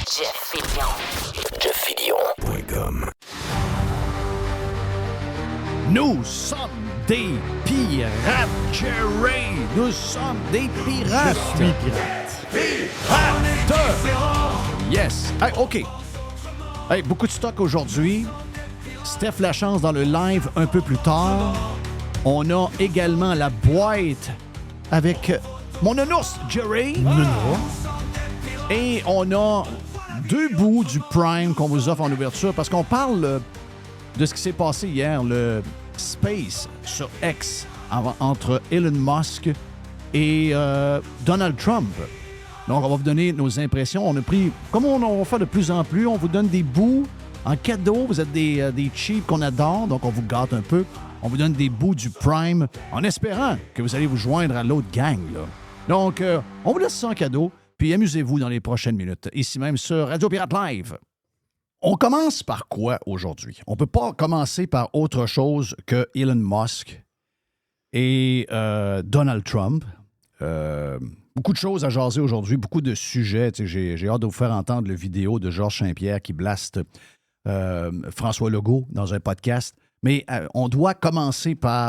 Jeff Fillion. JeffFillion.com. Nous sommes des pirates, Jerry! Nous sommes des pirates! Je suis pirate. Pirates! Yes! Hey, OK. Hey, beaucoup de stock aujourd'hui. Steph Lachance dans le live un peu plus tard. On a également la boîte avec mon nounours, Jerry. Et on a deux bouts du Prime qu'on vous offre en ouverture parce qu'on parle de ce qui s'est passé hier, le Space sur X entre Elon Musk et Donald Trump. Donc, on va vous donner nos impressions. On a pris, comme on va faire de plus en plus, on vous donne des bouts en cadeau. Vous êtes des cheap qu'on adore, donc on vous gâte un peu. On vous donne des bouts du Prime en espérant que vous allez vous joindre à l'autre gang, là. Donc, on vous laisse ça en cadeau, puis amusez-vous dans les prochaines minutes, ici même sur Radio Pirate Live. On commence par quoi aujourd'hui? On ne peut pas commencer par autre chose que Elon Musk et Donald Trump. Beaucoup de choses à jaser aujourd'hui, beaucoup de sujets. J'ai hâte de vous faire entendre la vidéo de Georges Saint-Pierre qui blaste François Legault dans un podcast. Mais on doit commencer par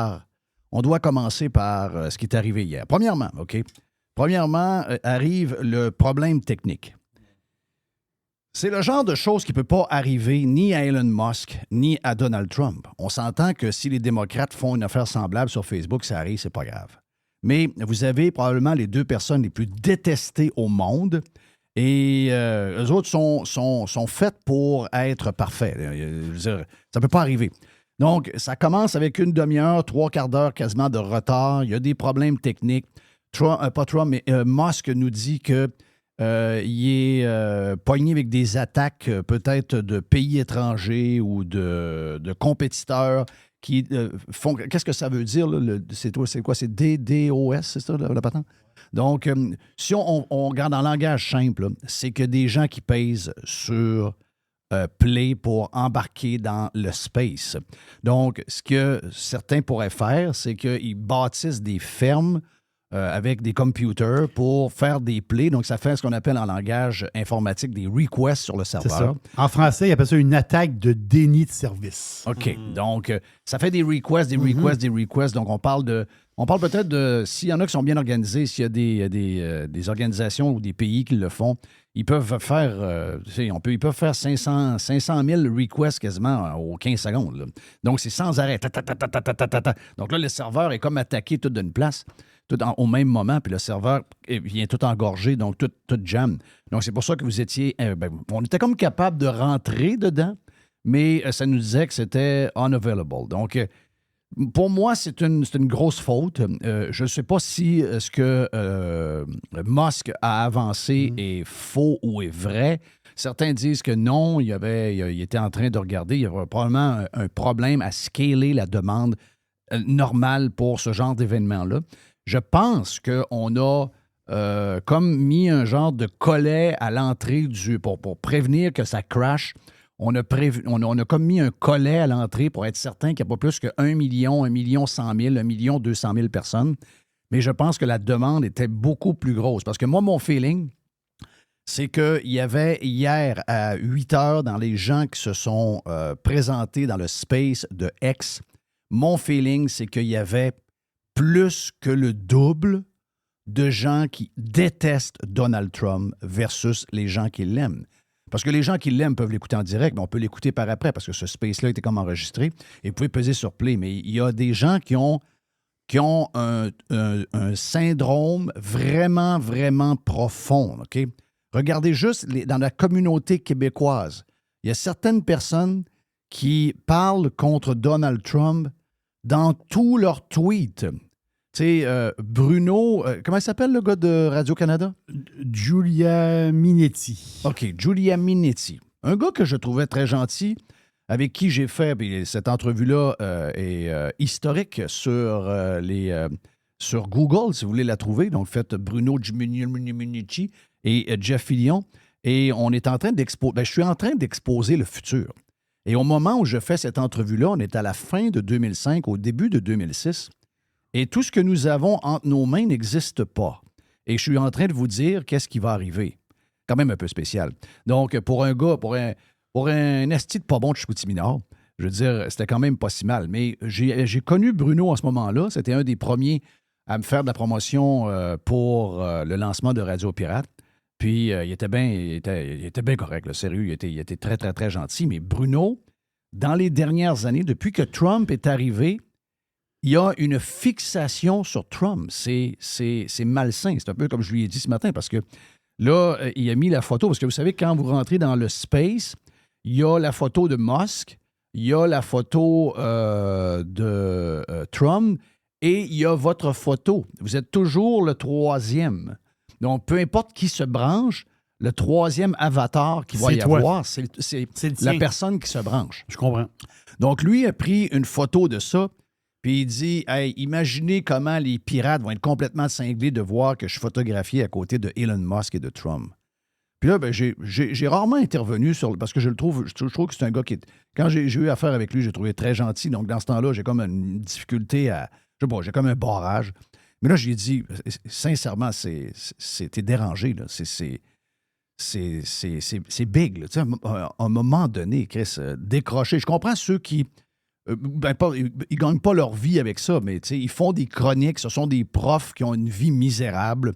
ce qui est arrivé hier. Premièrement, OK? Arrive le problème technique. C'est le genre de choses qui ne peut pas arriver ni à Elon Musk, ni à Donald Trump. On s'entend que si les démocrates font une affaire semblable sur Facebook, ça arrive, c'est pas grave. Mais vous avez probablement les deux personnes les plus détestées au monde et eux autres sont faites pour être parfaits. Je veux dire, ça ne peut pas arriver. Donc, ça commence avec une demi-heure, trois quarts d'heure quasiment de retard. Il y a des problèmes techniques. Musk nous dit que il est pogné avec des attaques peut-être de pays étrangers ou de compétiteurs qui font... Qu'est-ce que ça veut dire? Là, c'est quoi? C'est DDoS, c'est ça, la patente? Donc, si on regarde en langage simple, là, c'est que des gens qui pèsent sur Play pour embarquer dans le space. Donc, ce que certains pourraient faire, c'est qu'ils bâtissent des fermes avec des computers pour faire des plays. Donc, ça fait ce qu'on appelle en langage informatique des requests sur le serveur. C'est ça. En français, ils appellent ça une attaque de déni de service. OK. Donc, ça fait des requests. Donc, on parle peut-être de... S'il y en a qui sont bien organisés, s'il y a des organisations ou des pays qui le font, ils peuvent faire... ils peuvent faire 500 000 requests quasiment aux 15 secondes. Là. Donc, c'est sans arrêt. Donc là, le serveur est comme attaqué tout d'une place. Au même moment, puis le serveur vient tout engorger, donc tout jam. Donc, c'est pour ça que vous étiez... on était comme capable de rentrer dedans, mais ça nous disait que c'était unavailable. Donc, pour moi, c'est une grosse faute. Je ne sais pas si ce que Musk a avancé est faux ou est vrai. Certains disent que non, il était en train de regarder. Il y avait probablement un problème à scaler la demande normale pour ce genre d'événement-là. Je pense qu'on a comme mis un genre de collet à l'entrée pour prévenir que ça crash. On a comme mis un collet à l'entrée pour être certain qu'il n'y a pas plus que 1 million, 1 million 100 000, 1 million 200 000 personnes. Mais je pense que la demande était beaucoup plus grosse. Parce que moi, mon feeling, c'est qu'il y avait hier à 8 heures dans les gens qui se sont présentés dans le space de X, mon feeling, c'est qu'il y avait plus que le double de gens qui détestent Donald Trump versus les gens qui l'aiment. Parce que les gens qui l'aiment peuvent l'écouter en direct, mais on peut l'écouter par après parce que ce space-là était comme enregistré et vous pouvez peser sur play. Mais il y a des gens qui ont un syndrome vraiment, vraiment profond. OK? Regardez juste dans la communauté québécoise. Il y a certaines personnes qui parlent contre Donald Trump dans tous leurs tweets. Tu sais, Bruno, comment il s'appelle le gars de Radio-Canada? Giulia Minetti. OK, Giulia Minetti. Un gars que je trouvais très gentil, avec qui j'ai fait, puis cette entrevue-là est historique sur Google, si vous voulez la trouver. Donc, faites Bruno Minetti et Jeff Fillion. Et on est en train d'exposer, je suis en train d'exposer le futur. Et au moment où je fais cette entrevue-là, on est à la fin de 2005, au début de 2006. Et tout ce que nous avons entre nos mains n'existe pas. Et je suis en train de vous dire qu'est-ce qui va arriver. quand même un peu spécial. Donc, pour un gars, pour un esti de pas bon de Chicoutimi-Nord, je veux dire, c'était quand même pas si mal. Mais j'ai connu Bruno à ce moment-là. C'était un des premiers à me faire de la promotion pour le lancement de Radio Pirate. Puis, il était bien correct, là, sérieux. Il était très, très, très gentil. Mais Bruno, dans les dernières années, depuis que Trump est arrivé, il y a une fixation sur Trump. C'est malsain. C'est un peu comme je lui ai dit ce matin, parce que là, il a mis la photo. Parce que vous savez, quand vous rentrez dans le space, il y a la photo de Musk, il y a la photo de Trump et il y a votre photo. Vous êtes toujours le troisième. Donc, peu importe qui se branche, le troisième avatar qu'il va y avoir, c'est la personne qui se branche. Je comprends. Donc, lui a pris une photo de ça, puis il dit, hey, imaginez comment les pirates vont être complètement cinglés de voir que je photographie à côté de Elon Musk et de Trump. Puis là, ben, j'ai rarement intervenu parce que je trouve que c'est un gars qui est... Quand j'ai eu affaire avec lui, j'ai trouvé très gentil. Donc, dans ce temps-là, j'ai comme une difficulté à... Je sais pas, j'ai comme un barrage. Mais là, j'ai dit, sincèrement, t'es dérangé, là. C'est big, là. Tu sais, à un moment donné, Chris, décrocher. Je comprends ceux qui... ils gagnent pas leur vie avec ça, mais tu sais, ils font des chroniques. Ce sont des profs qui ont une vie misérable.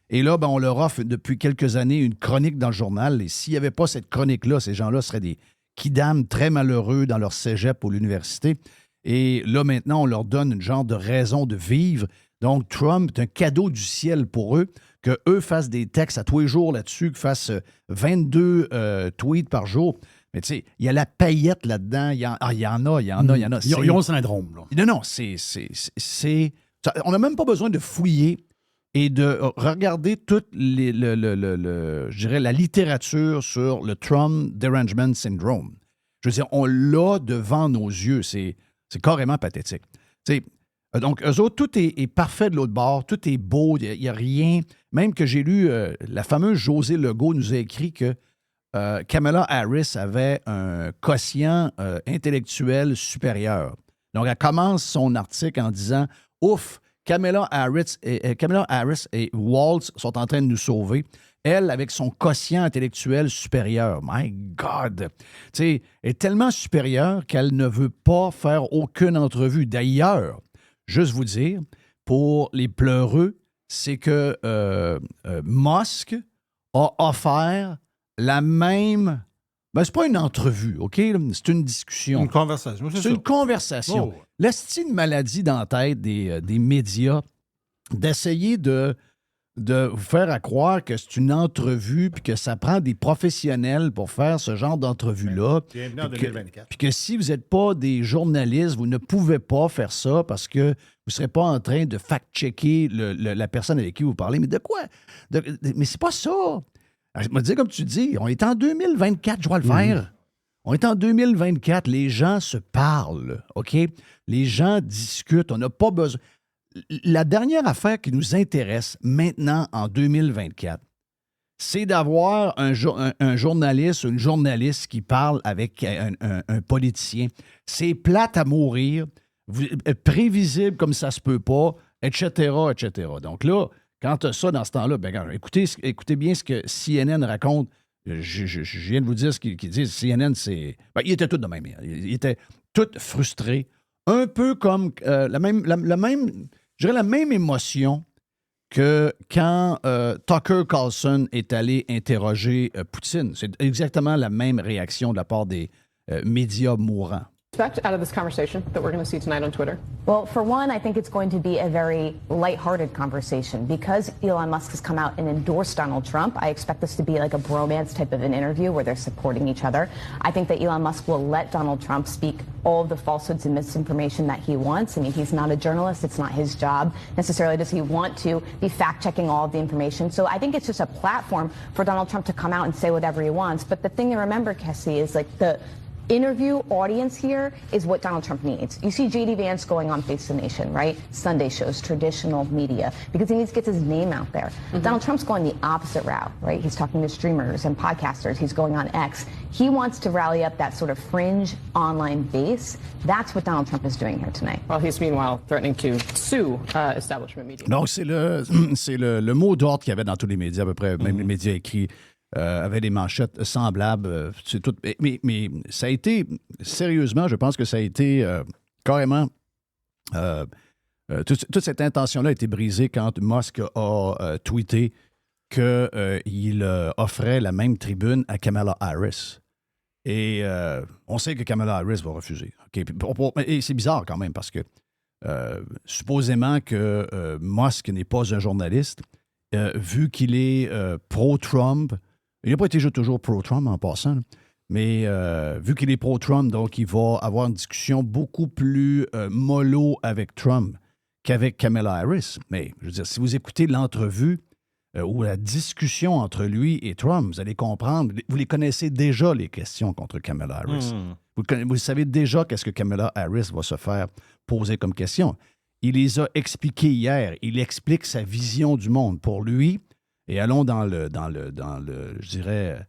Et là, ben, on leur offre depuis quelques années une chronique dans le journal. Et s'il n'y avait pas cette chronique-là, ces gens-là seraient des kidams très malheureux dans leur cégep ou l'université. Et là, maintenant, on leur donne une genre de raison de vivre. Donc, Trump est un cadeau du ciel pour eux, qu'eux fassent des textes à tous les jours là-dessus, qu'ils fassent 22 tweets par jour. Mais tu sais, il y a la paillette là-dedans. Il y en a. Ils ont le syndrome, là. Non, on n'a même pas besoin de fouiller et de regarder toute je dirais, la littérature sur le Trump Derangement Syndrome. Je veux dire, on l'a devant nos yeux. C'est carrément pathétique. T'sais, donc, eux autres, tout est parfait de l'autre bord, tout est beau, il n'y a rien. Même que j'ai lu, la fameuse Josée Legault nous a écrit que Kamala Harris avait un quotient intellectuel supérieur. Donc, elle commence son article en disant « Ouf, Kamala Harris et Waltz sont en train de nous sauver. » Elle, avec son quotient intellectuel supérieur. My God! Tu sais, est tellement supérieure qu'elle ne veut pas faire aucune entrevue. D'ailleurs, juste vous dire, pour les pleureux, c'est que Musk a offert la même... Ben, c'est pas une entrevue, OK? C'est une discussion. Une conversation. C'est une conversation. Oh. L'estime de maladie dans la tête des médias d'essayer de vous faire à croire que c'est une entrevue puis que ça prend des professionnels pour faire ce genre d'entrevue-là. Bienvenue en 2024. Puis que si vous n'êtes pas des journalistes, vous ne pouvez pas faire ça parce que vous ne serez pas en train de fact-checker la personne avec qui vous parlez. Mais de quoi? Mais c'est pas ça. Je me dis, comme tu dis, on est en 2024, je dois le faire. On est en 2024, les gens se parlent, OK? Les gens discutent, on n'a pas besoin... La dernière affaire qui nous intéresse maintenant, en 2024, c'est d'avoir un journaliste ou une journaliste qui parle avec un politicien. C'est plate à mourir, prévisible comme ça se peut pas, etc., etc. Donc là, quand tu as ça dans ce temps-là, ben, écoutez bien ce que CNN raconte. Je viens de vous dire ce qu'ils disent. CNN, c'est... Ben, ils étaient tous de même. Ils étaient tous frustrés. Un peu comme la même émotion que quand Tucker Carlson est allé interroger Poutine. C'est exactement la même réaction de la part des médias mourants. Out of this conversation that we're going to see tonight on Twitter? Well, for one, I think it's going to be a very lighthearted conversation. Because Elon Musk has come out and endorsed Donald Trump, I expect this to be like a bromance type of an interview where they're supporting each other. I think that Elon Musk will let Donald Trump speak all of the falsehoods and misinformation that he wants. I mean, he's not a journalist. It's not his job necessarily. Does he want to be fact-checking all of the information? So I think it's just a platform for Donald Trump to come out and say whatever he wants. But the thing to remember, Cassie, is like the interview audience here is what Donald Trump needs. You see J.D. Vance going on Face the Nation, right? Sunday shows, traditional media, because he needs to get his name out there. Mm-hmm. Donald Trump's going the opposite route, right? He's talking to streamers and podcasters. He's going on X. He wants to rally up that sort of fringe online base. That's what Donald Trump is doing here tonight. Well, he's meanwhile threatening to sue establishment media. Donc, c'est le mot d'ordre qu'il y avait dans tous les médias, à peu près, même les médias écrits. avait des manchettes semblables. C'est tout. Mais ça a été, sérieusement, je pense que ça a été carrément... toute cette intention-là a été brisée quand Musk a tweeté qu'il offrait la même tribune à Kamala Harris. Et on sait que Kamala Harris va refuser. Okay? Et c'est bizarre quand même parce que supposément que Musk n'est pas un journaliste, vu qu'il est pro-Trump, il n'a pas été toujours pro-Trump en passant, là, mais vu qu'il est pro-Trump, donc il va avoir une discussion beaucoup plus mollo avec Trump qu'avec Kamala Harris. Mais je veux dire, si vous écoutez l'entrevue ou la discussion entre lui et Trump, vous allez comprendre, vous les connaissez déjà, les questions contre Kamala Harris. Vous savez déjà qu'est-ce que Kamala Harris va se faire poser comme question. Il les a expliquées hier. Il explique sa vision du monde pour lui. Et allons dans le je dirais,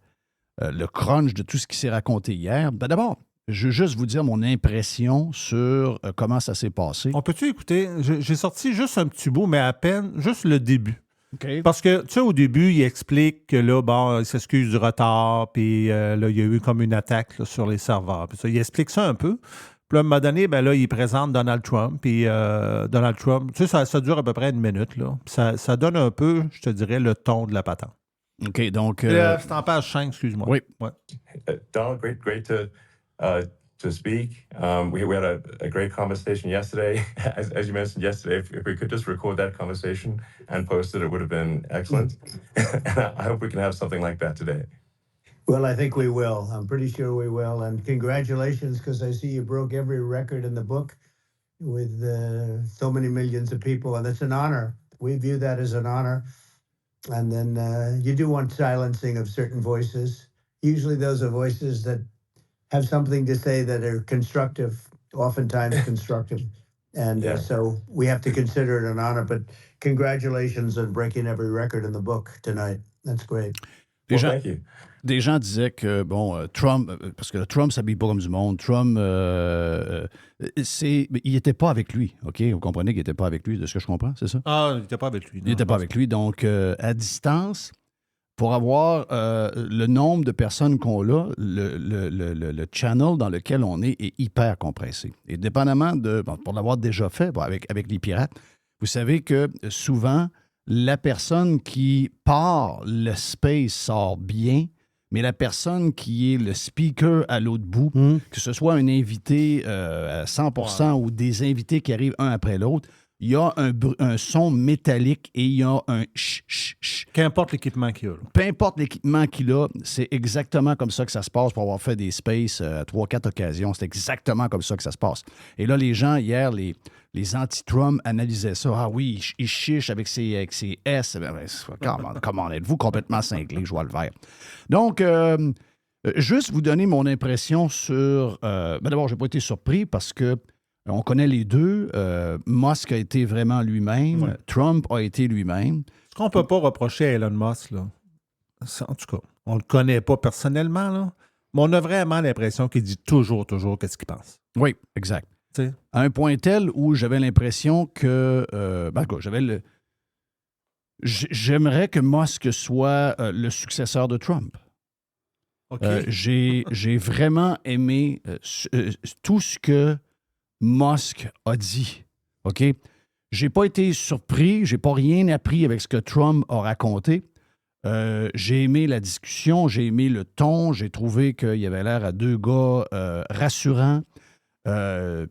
le crunch de tout ce qui s'est raconté hier. Ben d'abord, je veux juste vous dire mon impression sur comment ça s'est passé. On peut-tu écouter? J'ai sorti juste un petit bout, mais à peine, juste le début. Okay. Parce que, tu sais, au début, il explique que là, bon, il s'excuse du retard, puis là, il y a eu comme une attaque là, sur les serveurs. Puis ça, il explique ça un peu. Puis là, à un moment donné, ben là, il présente Donald Trump, puis Donald Trump, tu sais, ça dure à peu près 1 minute, là. Ça donne un peu, je te dirais, le ton de la patente. OK, donc... c'est en page 5, excuse-moi. Oui. Ouais. Donald, great to speak. We had a great conversation yesterday. As you mentioned yesterday, if we could just record that conversation and post it, it would have been excellent. And I hope we can have something like that today. Well, I think we will. I'm pretty sure we will. And congratulations, because I see you broke every record in the book with so many millions of people, and it's an honor. We view that as an honor. And then you do want silencing of certain voices. Usually those are voices that have something to say that are constructive, oftentimes constructive. And so we have to consider it an honor. But congratulations on breaking every record in the book tonight. That's great. Thank you. Des gens disaient que, bon, Trump, parce que Trump s'habille pas comme du monde, Trump, il n'était pas avec lui, OK? Vous comprenez qu'il n'était pas avec lui, de ce que je comprends, c'est ça? Ah, il n'était pas avec lui. Il n'était pas avec lui, donc à distance, pour avoir le nombre de personnes qu'on a, le channel dans lequel on est hyper compressé. Et dépendamment de, bon, pour l'avoir déjà fait bon, avec les pirates, vous savez que souvent, la personne qui part le space sort bien, mais la personne qui est le speaker à l'autre bout, que ce soit un invité à 100% ou des invités qui arrivent un après l'autre, il y a un son métallique et il y a un ch. Qu'importe l'équipement qu'il a. Là. Peu importe l'équipement qu'il a, c'est exactement comme ça que ça se passe pour avoir fait des spaces à 3-4 occasions. C'est exactement comme ça que ça se passe. Et là, les gens, hier, les anti-Trump analysaient ça. Ah oui, ils chichent avec ses S. Comment êtes-vous complètement cinglé, je vois le vert. Donc, juste vous donner mon impression sur... d'abord, je n'ai pas été surpris parce que on connaît les deux. Musk a été vraiment lui-même. Ouais. Trump a été lui-même. Ce qu'on ne peut pas reprocher à Elon Musk, là, en tout cas, on ne le connaît pas personnellement, là, mais on a vraiment l'impression qu'il dit toujours qu'est-ce qu'il pense. Oui, exact. T'sais? À un point tel où j'avais l'impression que... j'aimerais que Musk soit le successeur de Trump. Okay. J'ai vraiment aimé tout ce que Musk a dit. OK? J'ai pas été surpris, j'ai pas rien appris avec ce que Trump a raconté. J'ai aimé la discussion, j'ai aimé le ton, j'ai trouvé qu'il y avait l'air à deux gars rassurants.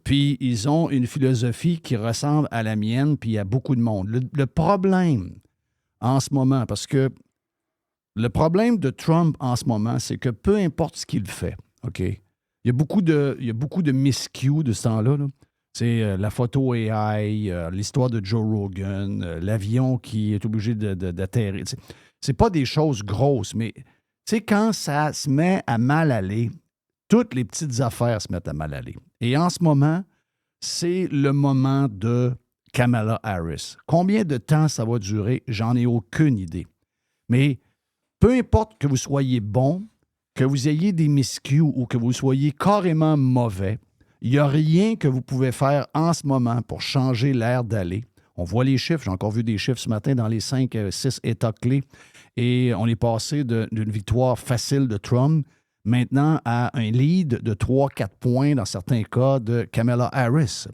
Puis ils ont une philosophie qui ressemble à la mienne, puis il y a beaucoup de monde. Le problème en ce moment, parce que le problème de Trump en ce moment, c'est que peu importe ce qu'il fait, OK? Il y a beaucoup de miscues de ce temps-là. Là. C'est la photo AI, l'histoire de Joe Rogan, l'avion qui est obligé d'atterrir. C'est pas des choses grosses, mais quand ça se met à mal aller, toutes les petites affaires se mettent à mal aller. Et en ce moment, c'est le moment de Kamala Harris. Combien de temps ça va durer? J'en ai aucune idée. Mais peu importe que vous soyez bon, que vous ayez des miscues ou que vous soyez carrément mauvais, il n'y a rien que vous pouvez faire en ce moment pour changer l'air d'aller. On voit les chiffres, j'ai encore vu des chiffres ce matin dans les 5-6 États clés. Et on est passé d'une victoire facile de Trump maintenant à un lead de 3-4 points dans certains cas de Kamala Harris.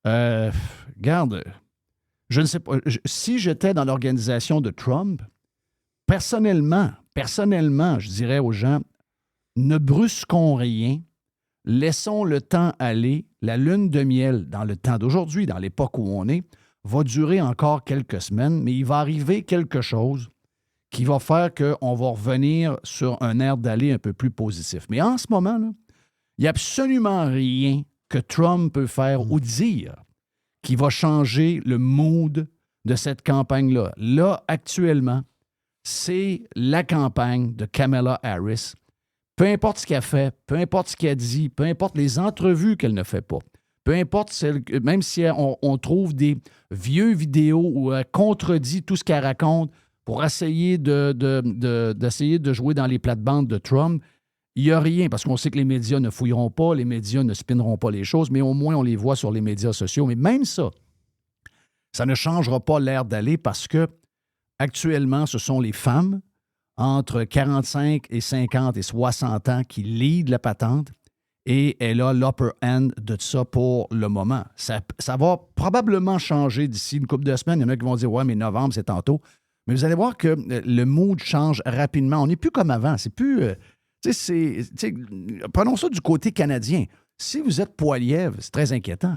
Regarde, je ne sais pas. Si j'étais dans l'organisation de Trump, personnellement, je dirais aux gens, ne brusquons rien, laissons le temps aller. La lune de miel, dans le temps d'aujourd'hui, dans l'époque où on est, va durer encore quelques semaines, mais il va arriver quelque chose qui va faire qu'on va revenir sur un air d'aller un peu plus positif. Mais en ce moment, là, il n'y a absolument rien que Trump peut faire ou dire qui va changer le mood de cette campagne-là. Là, actuellement, c'est la campagne de Kamala Harris. Peu importe ce qu'elle fait, peu importe ce qu'elle dit, peu importe les entrevues qu'elle ne fait pas, peu importe, même si on trouve des vieux vidéos où elle contredit tout ce qu'elle raconte pour essayer d'essayer de jouer dans les plates-bandes de Trump, il n'y a rien, parce qu'on sait que les médias ne fouilleront pas, les médias ne spinneront pas les choses, mais au moins on les voit sur les médias sociaux. Mais même ça ne changera pas l'air d'aller parce que actuellement, ce sont les femmes entre 45 et 50 et 60 ans qui lead la patente et elle a l'upper end de ça pour le moment. Ça va probablement changer d'ici une couple de semaines. Il y en a qui vont dire « Ouais, mais novembre, c'est tantôt. » Mais vous allez voir que le mood change rapidement. On n'est plus comme avant. C'est plus... prenons ça du côté canadien. Si vous êtes Poilievre, c'est très inquiétant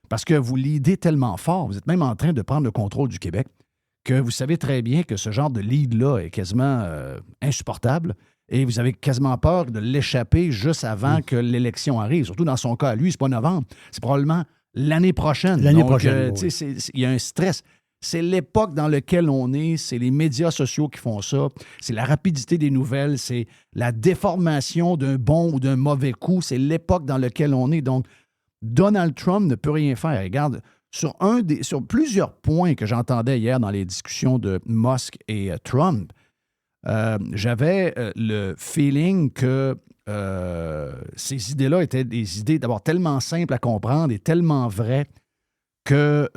parce que vous leadez tellement fort. Vous êtes même en train de prendre le contrôle du Québec que vous savez très bien que ce genre de lead-là est quasiment insupportable et vous avez quasiment peur de l'échapper juste avant que l'élection arrive. Surtout dans son cas, lui, c'est pas novembre, c'est probablement l'année prochaine. L'année Donc, prochaine, oui. Il y a un stress. C'est l'époque dans laquelle on est, c'est les médias sociaux qui font ça, c'est la rapidité des nouvelles, c'est la déformation d'un bon ou d'un mauvais coup, c'est l'époque dans laquelle on est. Donc, Donald Trump ne peut rien faire. Regarde, sur plusieurs points que j'entendais hier dans les discussions de Musk et Trump, j'avais le feeling que ces idées-là étaient des idées d'abord tellement simples à comprendre et tellement vraies que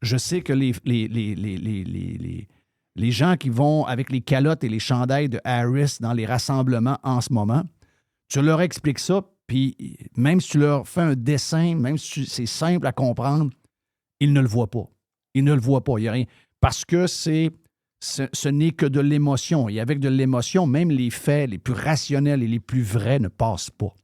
je sais que les gens qui vont avec les calottes et les chandails de Harris dans les rassemblements en ce moment, tu leur expliques ça, puis même si tu leur fais un dessin, même si c'est simple à comprendre, ils ne le voient pas. Ils ne le voient pas. Il n'y a rien. Parce que ce n'est que de l'émotion. Et avec de l'émotion, même les faits les plus rationnels et les plus vrais ne passent pas.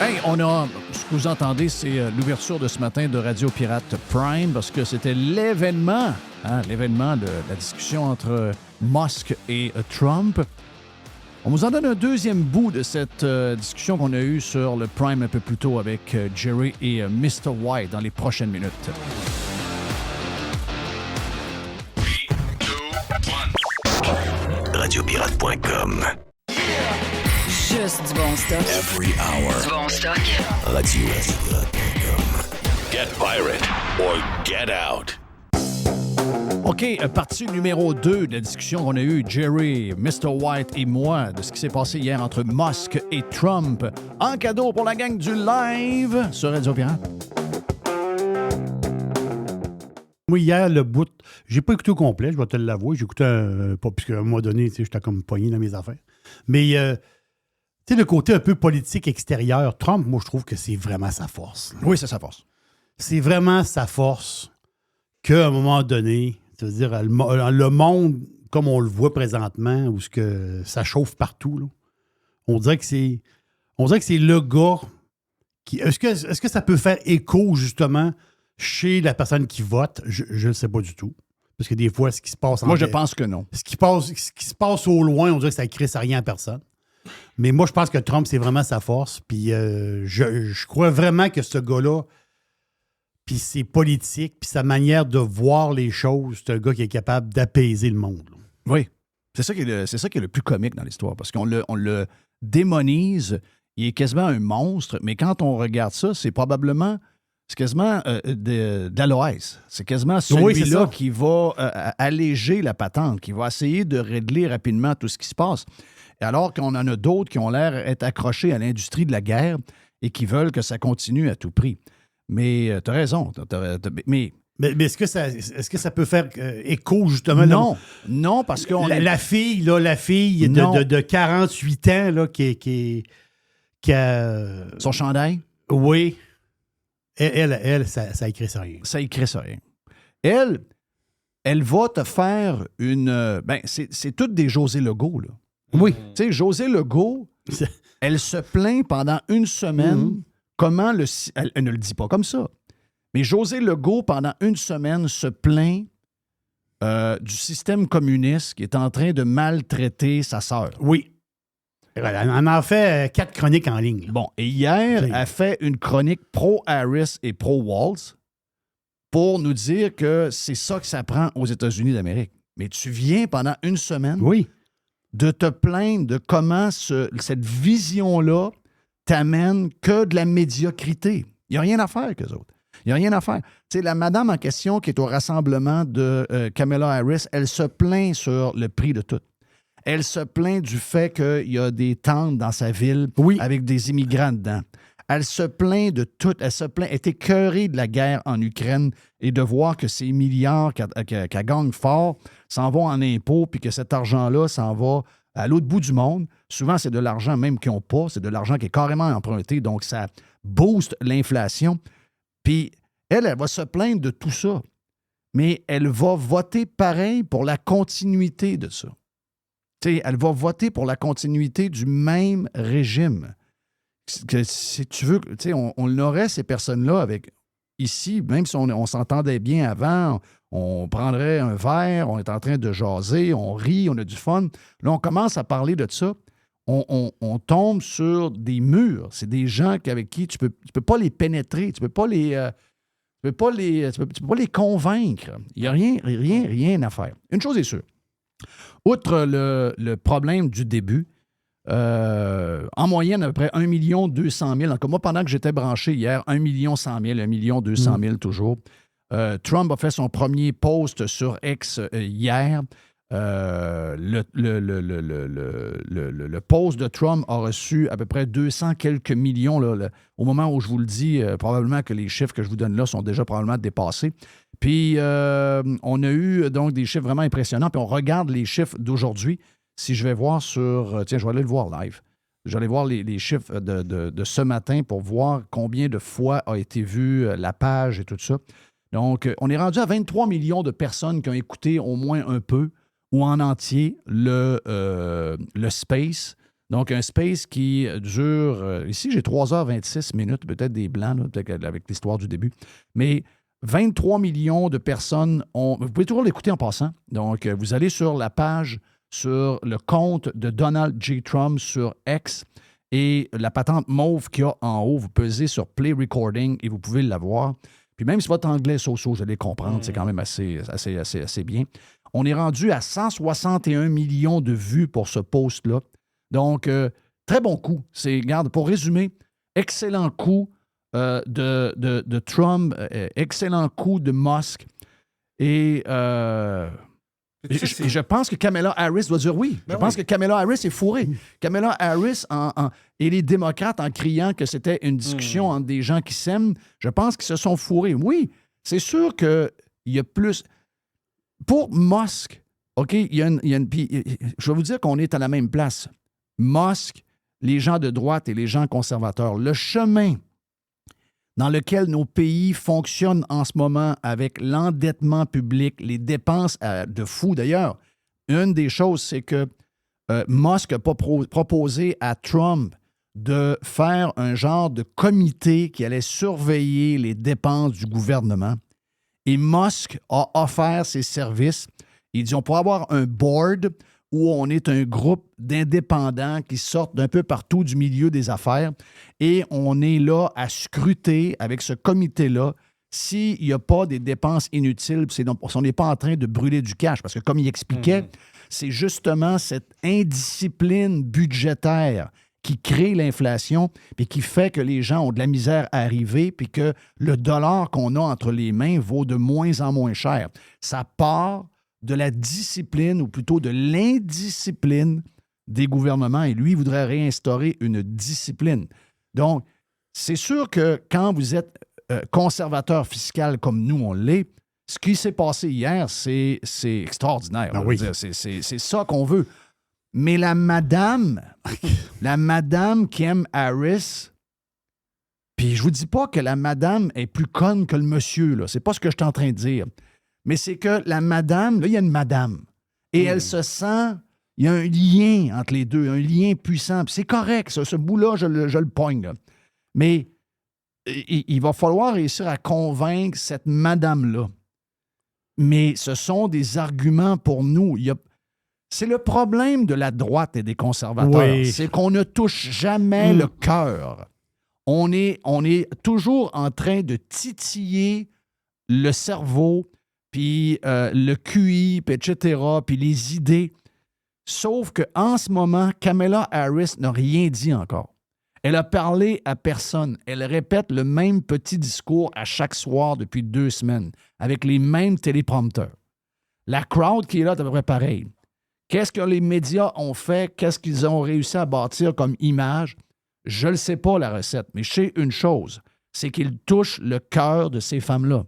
Hey, ce que vous entendez, c'est l'ouverture de ce matin de Radio Pirate Prime parce que c'était l'événement de la discussion entre Musk et Trump. On vous en donne un deuxième bout de cette discussion qu'on a eue sur le Prime un peu plus tôt avec Jerry et Mr. White dans les prochaines minutes. 3, 2, 1. Radiopirate.com. Juste du bon stock. Every hour. Du bon stock. Radiopirate.com. Get pirate or get out. OK, partie numéro 2 de la discussion qu'on a eue, Jerry, Mr. White et moi, de ce qui s'est passé hier entre Musk et Trump. En cadeau pour la gang du live sur Radio Pirate. Moi, hier, le bout, j'ai pas écouté au complet, je vais te l'avouer. J'ai écouté pas, puisqu'à un moment donné, j'étais comme pogné dans mes affaires. Mais, tu sais, le côté un peu politique extérieur, Trump, moi, je trouve que c'est vraiment sa force. Là. Oui, c'est sa force. C'est vraiment sa force qu'à un moment donné, c'est-à-dire le monde, comme on le voit présentement, où ça chauffe partout, là, on dirait que c'est le gars qui... Est-ce que ça peut faire écho, justement, chez la personne qui vote? Je ne sais pas du tout. Parce que des fois, ce qui se passe... Moi, je pense que non. Ce qui se passe au loin, on dirait que ça ne crisse rien à personne. Mais moi, je pense que Trump, c'est vraiment sa force. Puis je crois vraiment que ce gars-là, puis ses politiques, puis sa manière de voir les choses, c'est un gars qui est capable d'apaiser le monde. Là. Oui. C'est ça qui est le plus comique dans l'histoire, parce qu'on le démonise, il est quasiment un monstre, mais quand on regarde ça, c'est quasiment d'Aloès. C'est quasiment celui-là qui va alléger la patente, qui va essayer de régler rapidement tout ce qui se passe. Alors qu'on en a d'autres qui ont l'air d'être accrochés à l'industrie de la guerre et qui veulent que ça continue à tout prix. Mais tu as raison. Mais Mais est-ce que ça peut faire écho, justement? Non, parce que la fille de 48 ans là, qui a... Son chandail? Oui. Elle, ça écrit ça rien. Ça écrit ça rien. Elle va te faire une... c'est toutes des José Legault, là. Oui. Tu sais, José Legault, elle se plaint pendant une semaine comment elle ne le dit pas comme ça. Mais José Legault, pendant une semaine, se plaint du système communiste qui est en train de maltraiter sa sœur. Oui. Elle en a fait 4 chroniques en ligne. Là. Bon, et hier, elle a fait une chronique pro-Harris et pro-Walz pour nous dire que c'est ça que ça prend aux États-Unis d'Amérique. Mais tu viens pendant une semaine de te plaindre de comment cette vision-là t'amène que de la médiocrité. Il n'y a rien à faire qu'eux autres. Il n'y a rien à faire. Tu sais, la madame en question qui est au rassemblement de Kamala Harris, elle se plaint sur le prix de tout. Elle se plaint du fait qu'il y a des tentes dans sa ville avec des immigrants dedans. Elle se plaint de tout. Elle est écœurée de la guerre en Ukraine et de voir que ces milliards qu'elle gagne fort s'en vont en impôts puis que cet argent-là s'en va à l'autre bout du monde. Souvent, c'est de l'argent même qu'ils n'ont pas. C'est de l'argent qui est carrément emprunté. Donc, ça booste l'inflation. Puis, elle va se plaindre de tout ça. Mais elle va voter pareil pour la continuité de ça. T'sais, elle va voter pour la continuité du même régime. Que, si tu veux, on aurait ces personnes-là avec ici, même si on s'entendait bien avant, on prendrait un verre, on est en train de jaser, on rit, on a du fun. Là, on commence à parler de ça. On tombe sur des murs. C'est des gens avec qui tu peux pas les pénétrer, tu peux pas les convaincre. Il n'y a rien à faire. Une chose est sûre. Outre le problème du début, en moyenne, à peu près 1 200 000. Donc, moi, pendant que j'étais branché hier, 1 100 000, 1 200 000 toujours. Trump a fait son premier post sur X hier. Le post de Trump a reçu à peu près 200 quelques millions. Là, au moment où je vous le dis, probablement que les chiffres que je vous donne là sont déjà probablement dépassés. Puis, on a eu donc des chiffres vraiment impressionnants. Puis, on regarde les chiffres d'aujourd'hui. Si je vais voir sur... Tiens, je vais aller le voir live. Je vais aller voir les chiffres de ce matin pour voir combien de fois a été vue la page et tout ça. Donc, on est rendu à 23 millions de personnes qui ont écouté au moins un peu ou en entier le Space. Donc, un Space qui dure... ici, j'ai 3h26 minutes, peut-être des blancs, là, peut-être avec l'histoire du début. Mais 23 millions de personnes ont... Vous pouvez toujours l'écouter en passant. Donc, vous allez sur la page, sur le compte de Donald J. Trump sur X et la patente mauve qu'il y a en haut, vous pesez sur Play Recording et vous pouvez l'avoir. Puis même si votre anglais so-so, vous allez comprendre, c'est quand même assez bien. On est rendu à 161 millions de vues pour ce post-là. Donc, très bon coup. Regarde, pour résumer, excellent coup de Trump, excellent coup de Musk. Et je pense que Kamala Harris doit dire oui. Je pense que Kamala Harris est fourrée. Kamala Harris et les démocrates en criant que c'était une discussion entre des gens qui s'aiment, je pense qu'ils se sont fourrés. Oui, c'est sûr qu'il y a plus... Pour Musk, OK, il y a une... Puis, je vais vous dire qu'on est à la même place. Musk, les gens de droite et les gens conservateurs, le chemin dans lequel nos pays fonctionnent en ce moment avec l'endettement public, les dépenses de fou. D'ailleurs, une des choses, c'est que Musk a proposé à Trump de faire un genre de comité qui allait surveiller les dépenses du gouvernement. Et Musk a offert ses services. Il dit, on pourrait avoir un board où on est un groupe d'indépendants qui sortent d'un peu partout du milieu des affaires et on est là à scruter avec ce comité-là s'il n'y a pas des dépenses inutiles, si on n'est pas en train de brûler du cash. Parce que comme il expliquait, c'est justement cette indiscipline budgétaire qui crée l'inflation puis qui fait que les gens ont de la misère à arriver puis que le dollar qu'on a entre les mains vaut de moins en moins cher. Ça part de la discipline, ou plutôt de l'indiscipline des gouvernements. Et lui, il voudrait réinstaurer une discipline. Donc, c'est sûr que quand vous êtes conservateur fiscal comme nous, on l'est, Ce qui s'est passé hier, c'est extraordinaire. Ben je veux oui. dire, c'est ça qu'on veut. Mais la madame Kim Harris, puis je vous dis pas que la madame est plus conne que le monsieur, là. C'est pas ce que je suis en train de dire. Mais c'est que la madame, là, il y a une madame. Et elle se sent... Il y a un lien entre les deux, un lien puissant. Puis c'est correct, ça, ce bout-là, je le pogne. Là. Mais il va falloir réussir à convaincre cette madame-là. Mais ce sont des arguments pour nous. C'est le problème de la droite et des conservateurs. Oui. C'est qu'on ne touche jamais le cœur. On est toujours en train de titiller le cerveau, puis le QI, puis etc., puis les idées. Sauf qu'en ce moment, Kamala Harris n'a rien dit encore. Elle a parlé à personne. Elle répète le même petit discours à chaque soir depuis 2 semaines, avec les mêmes téléprompteurs. La crowd qui est là est à peu près pareil. Qu'est-ce que les médias ont fait? Qu'est-ce qu'ils ont réussi à bâtir comme image? Je ne sais pas la recette, mais je sais une chose, c'est qu'ils touchent le cœur de ces femmes-là.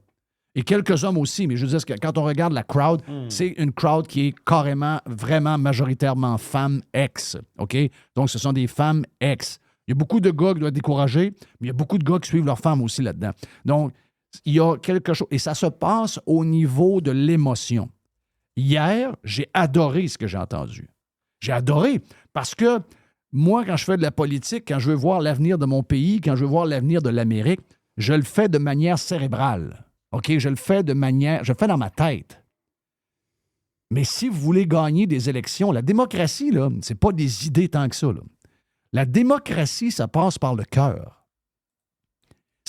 Et quelques hommes aussi, mais je veux dire que quand on regarde la crowd, c'est une crowd qui est carrément, vraiment majoritairement femmes ex. OK? Donc, ce sont des femmes ex. Il y a beaucoup de gars qui doivent être découragés, mais il y a beaucoup de gars qui suivent leurs femmes aussi là-dedans. Donc, il y a quelque chose. Et ça se passe au niveau de l'émotion. Hier, j'ai adoré ce que j'ai entendu. J'ai adoré parce que moi, quand je fais de la politique, quand je veux voir l'avenir de mon pays, quand je veux voir l'avenir de l'Amérique, je le fais de manière cérébrale. OK? Je le fais dans ma tête. Mais si vous voulez gagner des élections, la démocratie, là, c'est pas des idées tant que ça, là. La démocratie, ça passe par le cœur.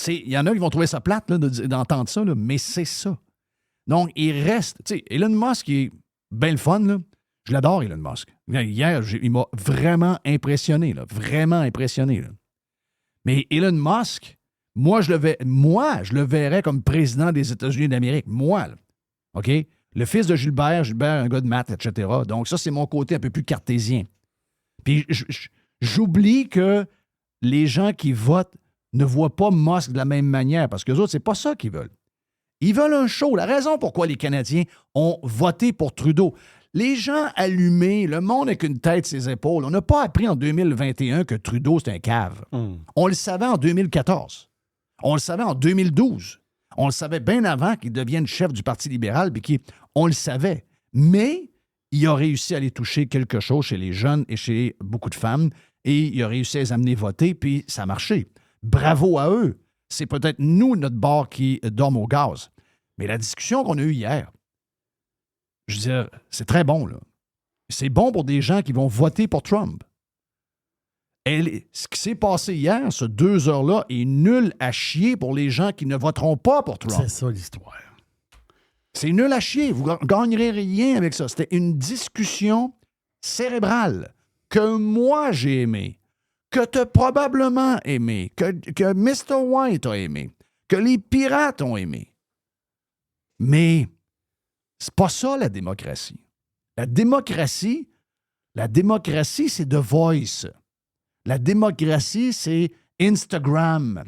Il y en a qui vont trouver ça plate là, d'entendre ça, là, mais c'est ça. Donc, il reste... Tu sais, Elon Musk, il est bien le fun, là. Je l'adore, Elon Musk. Hier, il m'a vraiment impressionné, là. Vraiment impressionné, là. Mais Elon Musk... Moi, je le verrais comme président des États-Unis d'Amérique. Moi, là. OK? Le fils de Gilbert, un gars de maths, etc. Donc, ça, c'est mon côté un peu plus cartésien. Puis, j'oublie que les gens qui votent ne voient pas Musk de la même manière, parce qu'eux autres, c'est pas ça qu'ils veulent. Ils veulent un show. La raison pourquoi les Canadiens ont voté pour Trudeau. Les gens allumés, le monde avec une tête sur ses épaules, on n'a pas appris en 2021 que Trudeau, c'est un cave. On le savait en 2014. On le savait en 2012. On le savait bien avant qu'il devienne chef du Parti libéral, puis on le savait. Mais il a réussi à aller toucher quelque chose chez les jeunes et chez beaucoup de femmes, et il a réussi à les amener voter, puis ça a marché. Bravo à eux. C'est peut-être nous, notre bord, qui dorme au gaz. Mais la discussion qu'on a eue hier, je veux dire, c'est très bon, là. C'est bon pour des gens qui vont voter pour Trump. Ce qui s'est passé hier, ce 2 heures-là, est nul à chier pour les gens qui ne voteront pas pour Trump. C'est ça, l'histoire. C'est nul à chier. Vous ne gagnerez rien avec ça. C'était une discussion cérébrale que moi, j'ai aimée, que tu as probablement aimé, que Mr. White a aimé, que les pirates ont aimé. Mais c'est pas ça, la démocratie. La démocratie, c'est The Voice. La démocratie, c'est Instagram.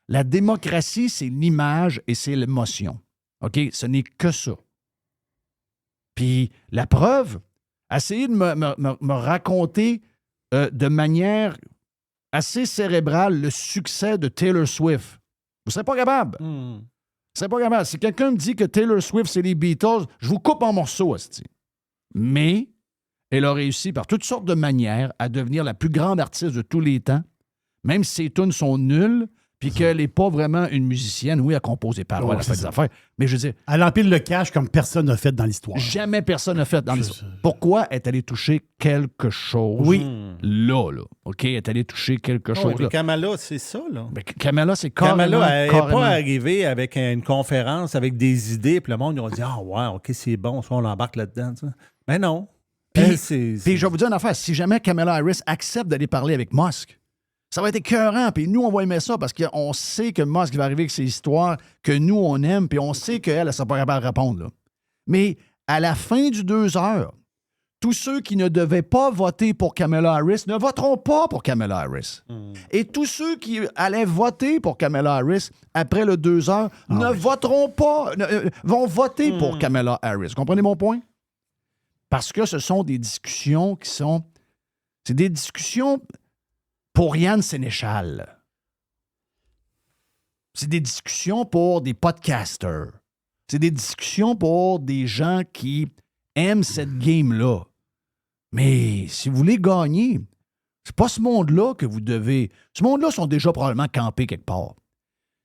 La démocratie, c'est l'image et c'est l'émotion. OK? Ce n'est que ça. Puis la preuve, essayez de me raconter de manière assez cérébrale le succès de Taylor Swift. Vous ne serez pas capable. Vous serez pas capable. Si quelqu'un me dit que Taylor Swift, c'est les Beatles, je vous coupe en morceaux, asti. Mais elle a réussi par toutes sortes de manières à devenir la plus grande artiste de tous les temps, même si ses tunes sont nulles, puis qu'elle n'est pas vraiment une musicienne. Oui, elle compose des paroles, elle fait des affaires. Mais je veux dire... Elle empile le cash comme personne n'a fait dans l'histoire. Jamais personne n'a fait dans l'histoire. Pourquoi est allée toucher quelque chose? Oui. Là. OK? Elle est allée toucher quelque chose. Mais Kamala, c'est ça, là. Mais Kamala, c'est carrément... Kamala, elle n'est pas arrivée avec une conférence, avec des idées, puis le monde, ils ont dit « Ah, ouais, OK, c'est bon, ça, on l'embarque là-dedans. » Mais non. Puis je vais vous dire une affaire. Si jamais Kamala Harris accepte d'aller parler avec Musk, ça va être écœurant. Puis nous, on va aimer ça parce qu'on sait que Musk va arriver avec ses histoires que nous, on aime, puis on sait qu'elle ne sera pas capable de répondre. Là. Mais à la fin du 2 heures, tous ceux qui ne devaient pas voter pour Kamala Harris ne voteront pas pour Kamala Harris. Et tous ceux qui allaient voter pour Kamala Harris après le 2 heures voteront pas, vont voter pour Kamala Harris. Vous comprenez mon point? Parce que ce sont des discussions qui sont... C'est des discussions pour Yann Sénéchal. C'est des discussions pour des podcasters. C'est des discussions pour des gens qui aiment cette game-là. Mais si vous voulez gagner, c'est pas ce monde-là que vous devez... Ce monde-là sont déjà probablement campés quelque part.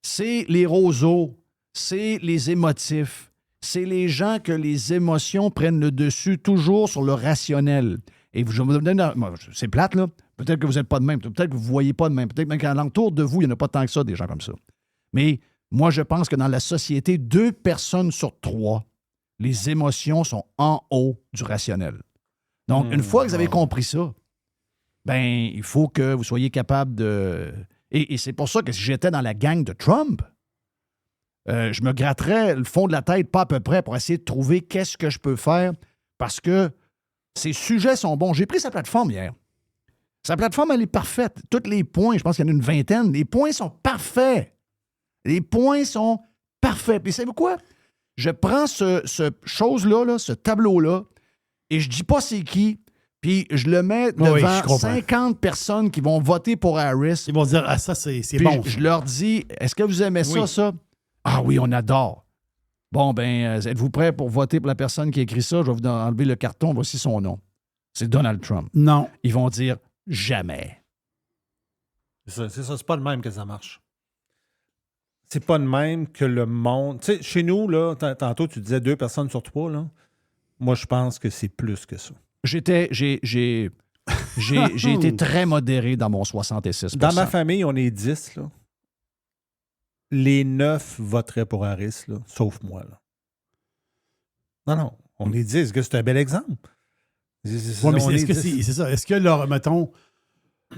C'est les roseaux, c'est les émotifs, c'est les gens que les émotions prennent le dessus toujours sur le rationnel. Et je me donne... C'est plate, là. Peut-être que vous n'êtes pas de même. Peut-être que vous ne voyez pas de même. Peut-être même qu'à l'entour de vous, il n'y en a pas tant que ça, des gens comme ça. Mais moi, je pense que dans la société, 2 personnes sur 3, les émotions sont en haut du rationnel. Donc, une fois que vous avez compris ça, ben, il faut que vous soyez capable de... Et c'est pour ça que si j'étais dans la gang de Trump, je me gratterais le fond de la tête, pas à peu près, pour essayer de trouver qu'est-ce que je peux faire, parce que ses sujets sont bons. J'ai pris sa plateforme hier. Sa plateforme, elle est parfaite. Tous les points, je pense qu'il y en a une vingtaine, les points sont parfaits. Les points sont parfaits. Puis savez-vous quoi? Je prends ce chose-là, là, ce tableau-là, et je dis pas c'est qui, puis je le mets devant 50 personnes qui vont voter pour Harris. Ils vont dire, ah, ça, c'est puis bon. Je leur dis, est-ce que vous aimez ça? Ah oui, on adore. Bon, ben, êtes-vous prêts pour voter pour la personne qui a écrit ça? Je vais vous enlever le carton, voici son nom. C'est Donald Trump. Non. Ils vont dire jamais. C'est ça, c'est pas de même que ça marche. C'est pas de même que le monde... Tu sais, chez nous, là, tantôt, tu disais 2 personnes sur 3, là. Moi, je pense que c'est plus que ça. J'ai été très modéré dans mon 66%. Dans ma famille, on est 10, là. Les 9 voteraient pour Harris, là, sauf moi, là. Non, on est 10. Que c'est un bel exemple. Oui, mais est-ce que c'est ça? Est-ce que, leur, mettons...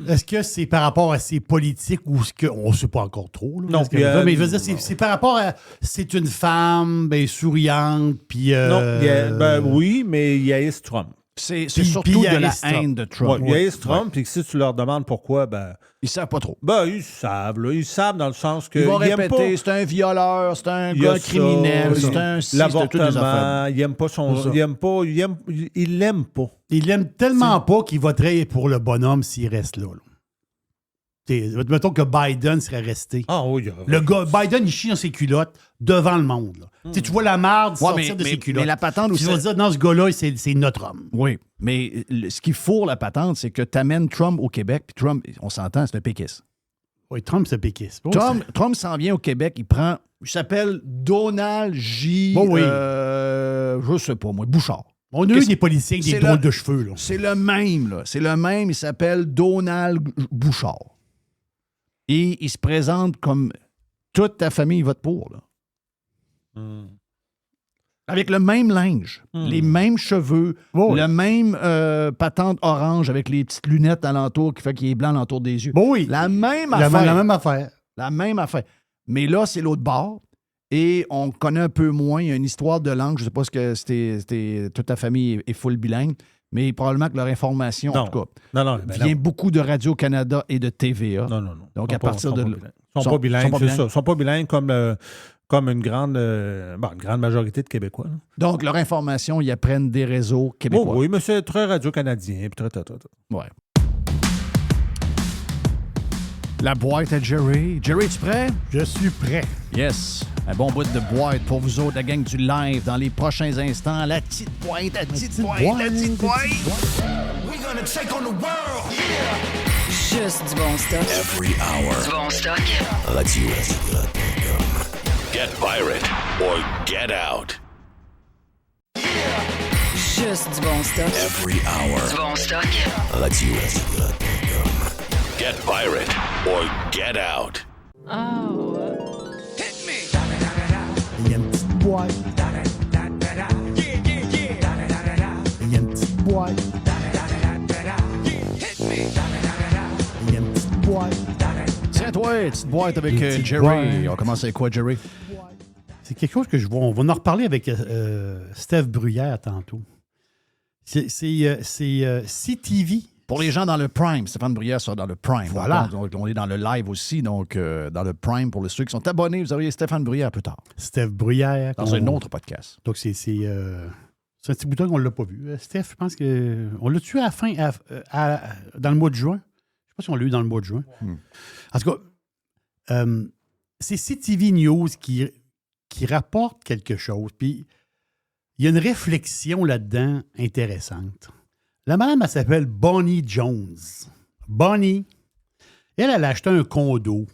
Est-ce que c'est par rapport à ses politiques ou est-ce qu'on ne sait pas encore trop? Là, non, mais je veux dire, c'est par rapport à... C'est une femme, ben, souriante, puis... Non, oui, mais il haïssent Trump. C'est surtout de la haine de Trump. Ouais, il haïssent Trump, puis si tu leur demandes pourquoi, ben... Ils savent pas trop. Ben, ils savent, là. Ils savent dans le sens que... Ils vont répéter, c'est un violeur, c'est un gars criminel, c'est un... L'avortement, il n'aime pas son... Il l'aime pas. Il l'aime tellement pas qu'il voterait pour le bonhomme s'il reste là. Mettons que Biden serait resté. Ah oui. Le gars, Biden, il chie dans ses culottes devant le monde. Là. Tu vois la marde sortir de ses culottes. Mais la patente aussi... Tu vas dire, non, ce gars-là, c'est notre homme. Oui, mais ce qui fourre la patente, c'est que tu amènes Trump au Québec, puis Trump, on s'entend, c'est un péquiste. Oui, Trump, c'est péquiste. Trump s'en vient au Québec, il s'appelle Donald J... je sais pas, moi, Bouchard. On a eu des policiers avec des drôles de cheveux. Là. C'est le même, là. C'est le même, il s'appelle Donald Bouchard. Et il se présente comme toute ta famille vote pour, là. Avec le même linge, les mêmes cheveux, le même patente orange avec les petites lunettes alentour qui fait qu'il est blanc alentour des yeux. Oui. La même affaire. La même affaire. La même affaire. Mais là, c'est l'autre bord. Et on connaît un peu moins. Il y a une histoire de langue. Je ne sais pas si c'était toute ta famille est full bilingue, mais probablement que leur information, en tout cas, vient beaucoup de Radio-Canada et de TVA. Non. Donc, à partir de là. Ils sont pas bilingues, c'est ça. Ils sont pas bilingues comme une grande majorité de Québécois. Là. Donc, leur information, ils apprennent des réseaux québécois. Oui, mais c'est très radio-canadien. Ouais. La boîte à Jerry. Jerry, es-tu prêt? Je suis prêt. Yes. Un bon bout de boîte pour vous autres, la gang du live, dans les prochains instants. La petite boîte, la petite boîte. We're gonna take on the world. Juste du bon stock. Every hour. Du bon stock. Radio-Canada.com. Get pirate or get out. Juste du bon stock. Every hour. Du bon stock. Radio-Canada.com. Get pirate or get out. Oh. Il y a une petite boîte. Il y a une petite boîte. Il y a une petite boîte. Tiens-toi, petite boîte avec Jerry. Boîte. On commence avec quoi, Jerry? C'est quelque chose que on va en reparler avec Steph Bruyère tantôt. C'est CTV. Pour les gens dans le Prime, Stéphane Bruyère sera dans le Prime. Voilà. Donc, on est dans le live aussi, donc dans le Prime. Pour ceux qui sont abonnés, vous auriez Stéphane Bruyère plus tard. Steph Bruyère. Dans un autre podcast. Donc, c'est un petit bouton qu'on ne l'a pas vu. Steph, je pense qu'on l'a tué à la fin, dans le mois de juin. Je ne sais pas si on l'a eu dans le mois de juin. En tout cas, c'est CTV News qui rapporte quelque chose. Puis, il y a une réflexion là-dedans intéressante. La madame, elle s'appelle Bonnie Jones. Bonnie, elle a acheté un condo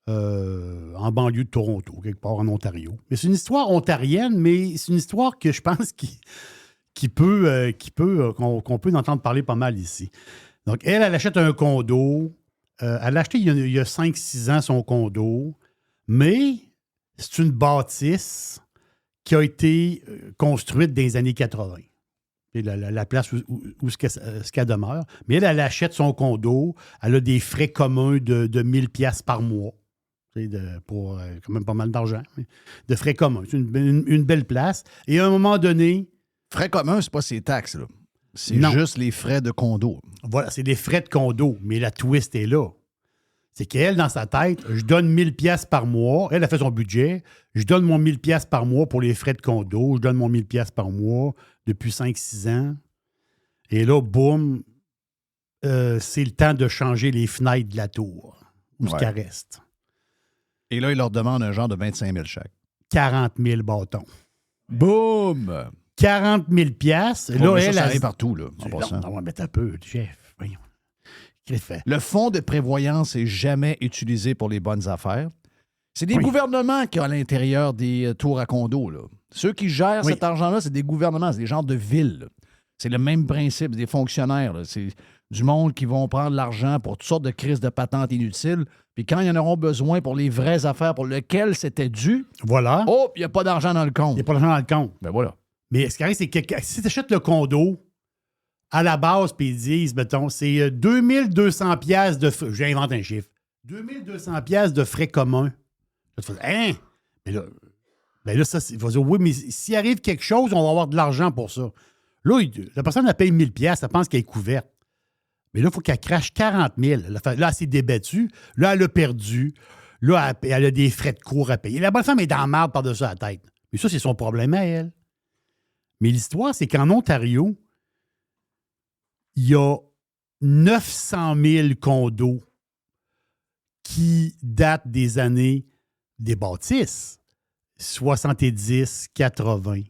en banlieue de Toronto, quelque part en Ontario. Mais c'est une histoire ontarienne, mais c'est une histoire que je pense qu'on peut entendre parler pas mal ici. Donc, elle achète un condo. Elle a acheté il y a 5-6 ans son condo, mais c'est une bâtisse qui a été construite dans les années 80. Et la place où ce qu'elle demeure. Mais elle achète son condo. Elle a des frais communs de 1000$ par mois. Pour quand même pas mal d'argent. De frais communs. C'est une belle place. Et à un moment donné... Frais communs, c'est pas ses taxes, là. C'est juste les frais de condo. Voilà, c'est des frais de condo. Mais la twist est là. C'est qu'elle, dans sa tête, je donne 1000$ par mois. Elle a fait son budget. Je donne mon 1000$ par mois pour les frais de condo. Je donne mon 1000$ par mois depuis 5-6 ans. Et là, boum, c'est le temps de changer les fenêtres de la tour. Où ce qu'elle reste. Et là, il leur demande un genre de 25 000 chaque. 40 000 bâtons. Boum! 40 000 $. Là, ça arrive partout, là, en passant. Non, mais un peu, chef. Voyons. Le fonds de prévoyance n'est jamais utilisé pour les bonnes affaires. C'est des gouvernements qui ont à l'intérieur des tours à condos. Là. Ceux qui gèrent cet argent-là, c'est des gouvernements, c'est des gens de ville. Là. C'est le même principe, des fonctionnaires. Là. C'est du monde qui vont prendre l'argent pour toutes sortes de crises de patentes inutiles. Puis quand ils en auront besoin pour les vraies affaires pour lesquelles c'était dû, voilà. Oh, il n'y a pas d'argent dans le compte. Il n'y a pas d'argent dans le compte. Ben voilà. Mais ce qui arrive, c'est que si tu achètes le condo, à la base, puis ils disent, mettons, c'est 2200$ de frais. J'invente un chiffre. 2200$ de frais communs. Là, tu fais, hein? Mais là, ça, il va dire, oui, mais s'il arrive quelque chose, on va avoir de l'argent pour ça. Là, la personne, elle paye 1000$, elle pense qu'elle est couverte. Mais là, il faut qu'elle crache 40 000. Là, elle s'est débattue. Là, elle a perdu. Là, elle a des frais de cours à payer. La bonne femme est dans la marde par-dessus la tête. Mais ça, c'est son problème à elle. Mais l'histoire, c'est qu'en Ontario, il y a 900 000 condos qui datent des années des bâtisses. 70, 80,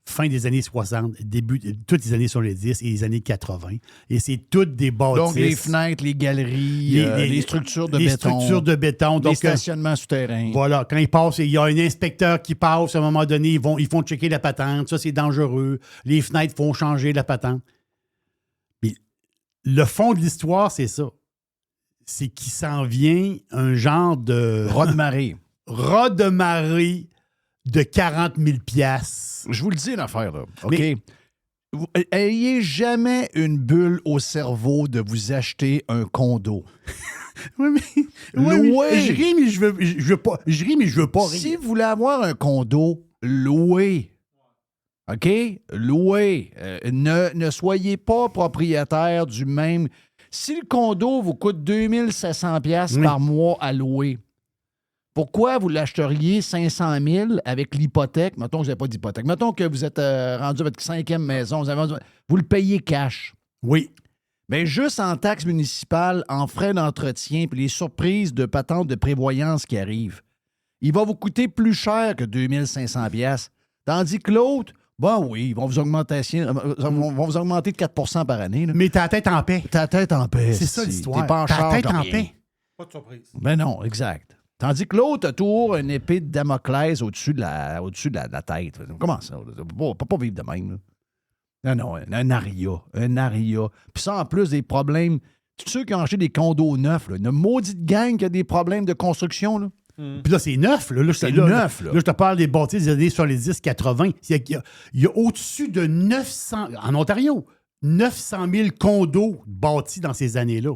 fin des années 60, début, toutes les années 70 et les années 80. Et c'est toutes des bâtisses. Donc, les fenêtres, les galeries, les structures de béton. Les structures de béton. Les stationnements souterrains. Voilà. Quand ils passent, il y a un inspecteur qui passe à un moment donné, ils font checker la patente. Ça, c'est dangereux. Les fenêtres font changer la patente. Mais le fond de l'histoire, c'est ça. C'est qu'il s'en vient un genre de... Raz-de-marée. Raz-de-marée de 40 000 $. Je vous le dis, une affaire, là. OK? Ayez jamais une bulle au cerveau de vous acheter un condo. Oui, mais je ris, mais je veux pas. Je ris, mais je veux pas rire. Si vous voulez avoir un condo, louez. OK? Louez. Ne soyez pas propriétaire du même. Si le condo vous coûte 2700$ par mois à louer, pourquoi vous l'achèteriez 500 000 avec l'hypothèque? Mettons que vous n'avez pas d'hypothèque. Mettons que vous êtes rendu à votre 5e maison. Vous le payez cash. Oui. Mais juste en taxes municipales, en frais d'entretien, puis les surprises de patentes de prévoyance qui arrivent, il va vous coûter plus cher que 2500$. Tandis que l'autre, ben oui, ils vont vous augmenter de 4 % par année. Là. Mais t'as la tête en paix. T'as la tête en paix. C'est ça l'histoire. T'es pas en charge la tête de en rien. paix. Pas de surprise. Ben non, exact. Tandis que l'autre a toujours une épée de Damoclès au-dessus de la tête. Comment ça? On peut pas vivre de même. Là. Non, un aria. Puis ça, en plus, des problèmes. Tous ceux qui ont acheté des condos neufs, là, une maudite gang qui a des problèmes de construction. Là. Puis là, c'est neuf. Là, c'est neuf. Là, je te parle des bâtisses des années 70-80. Il y a au-dessus de 900, en Ontario, 900 000 condos bâtis dans ces années-là.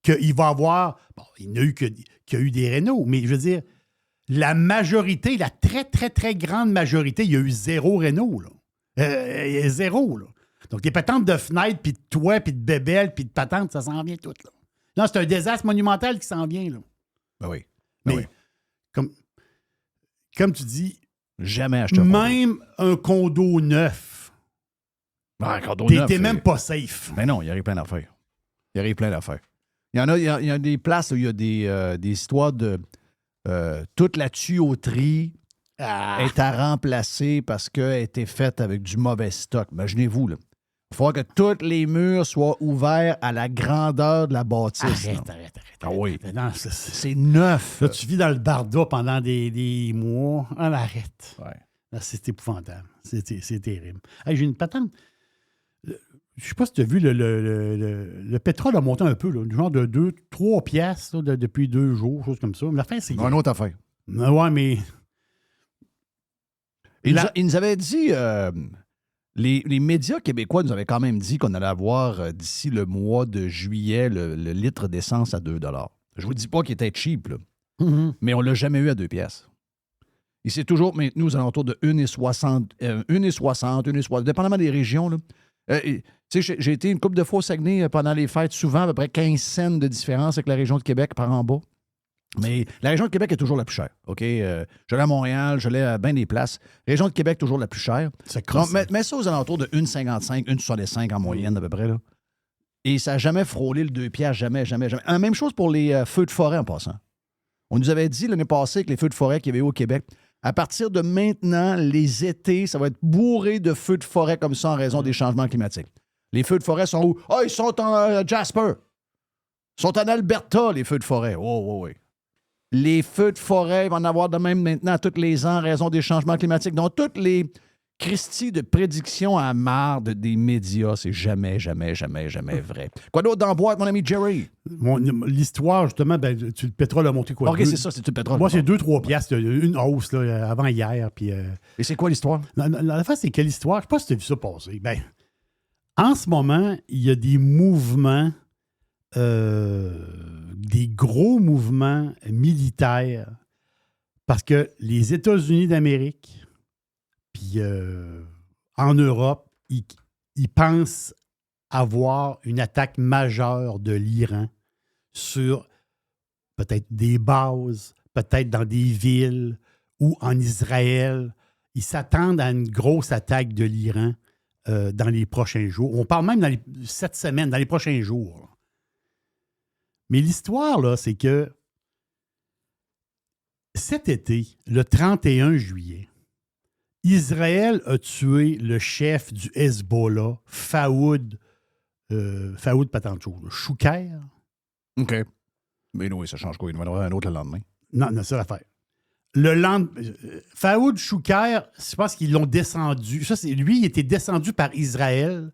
Qu'il va avoir, bon, il n'y a eu qu'il y a eu des rénaux, mais je veux dire, la majorité, la très, très, très grande majorité, il y a eu 0 rénaux. Là. 0. Là. Donc, les patentes de fenêtres, puis de toits, puis de bébelles, puis de patentes, ça s'en vient tout, là. Non, c'est un désastre monumental qui s'en vient, là. Ben oui. Mais, comme tu dis, Jamais acheter un condo. même un condo neuf, Un condo neuf, t'es c'est- même pas safe. Mais non, il y arrive plein d'affaires. Il y en a, il y a des places où il y a des histoires de toute la tuyauterie est à remplacer parce qu'elle a été faite avec du mauvais stock. Imaginez-vous, là. Il faut que tous les murs soient ouverts à la grandeur de la bâtisse. là. Arrête. Ah oui. Non, C'est neuf. là, tu vis dans le barda pendant des mois. Ah, arrête. Ouais. Là, c'est épouvantable. C'est terrible. Hey, j'ai une patente. Je sais pas si tu as vu, le pétrole a monté un peu, là, du genre de 2-3 piastres là, depuis 2 jours, chose comme ça. Mais la fin, c'est... Une autre affaire. Ouais, mais... Ils nous avaient dit... les médias québécois nous avaient quand même dit qu'on allait avoir d'ici le mois de juillet le litre d'essence à 2 $. Je vous dis pas qu'il était cheap, là, mais on l'a jamais eu à 2 piastres. Il s'est toujours maintenu aux alentours de 1,60, 1,60, dépendamment des régions. Là. Tu sais, j'ai été une couple de fois au Saguenay pendant les fêtes, souvent à peu près 15 cents de différence avec la région de Québec par en bas. Mais la région de Québec est toujours la plus chère. OK? J'allais à Montréal, j'allais à bien des places. Région de Québec, toujours la plus chère. Donc, mets ça aux alentours de 1,55, 1,65 en moyenne, à peu près. Là. Et ça n'a jamais frôlé le 2 piastres, jamais. La même chose pour les feux de forêt en passant. On nous avait dit l'année passée que les feux de forêt qu'il y avait eu au Québec, à partir de maintenant, les étés, ça va être bourré de feux de forêt comme ça en raison des changements climatiques. Les feux de forêt sont où? Ah, ils sont en Jasper. Ils sont en Alberta, les feux de forêt. Oh, oui. Les feux de forêt, il va en avoir de même maintenant tous les ans en raison des changements climatiques. Donc, toutes les Christie de prédictions à marde des médias, c'est jamais vrai. Quoi d'autre dans la boîte, mon ami Jerry? L'histoire, justement, le pétrole a monté quoi? OK, c'est ça, c'est tout le pétrole. Moi, c'est 2-3 piastres. Une hausse là, avant hier. Puis, Et c'est quoi l'histoire? La fin, c'est quelle histoire? Je ne sais pas si tu as vu ça passer. Ben, en ce moment, il y a des mouvements, des gros mouvements militaires, parce que les États-Unis d'Amérique, puis en Europe, ils pensent avoir une attaque majeure de l'Iran sur peut-être des bases, peut-être dans des villes ou en Israël. Ils s'attendent à une grosse attaque de l'Iran dans les prochains jours. On parle même cette semaine, dans les prochains jours. Là. Mais l'histoire, là, c'est que cet été, le 31 juillet, Israël a tué le chef du Hezbollah, Faoud Patancho, Chouker. OK. Mais oui, ça change quoi? Il va y en avoir un autre le lendemain. Non, c'est l'affaire. Faoud Chouker, je pense qu'ils l'ont descendu. Lui, il était descendu par Israël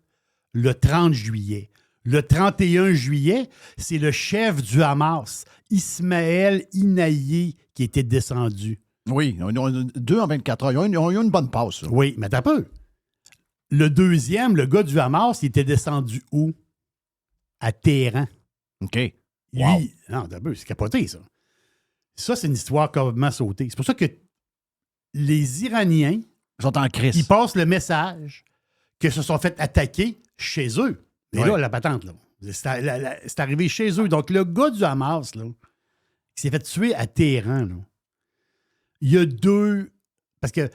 le 30 juillet. Le 31 juillet, c'est le chef du Hamas, Ismaël Inaïe, qui était descendu. Oui, 2 en 24 heures. Ils ont eu une bonne passe. Là. Oui, mais t'as peu. Le deuxième, le gars du Hamas, il était descendu où? À Téhéran. OK. Wow. Lui, non, t'as peu, c'est capoté, ça. Ça, c'est une histoire complètement sautée. C'est pour ça que les Iraniens sont en crise. Ils passent le message qu'ils se sont fait attaquer chez eux. Et là, la patente, là, c'est arrivé chez eux. Donc, le gars du Hamas, là, qui s'est fait tuer à Téhéran, là, il y a 2... Parce que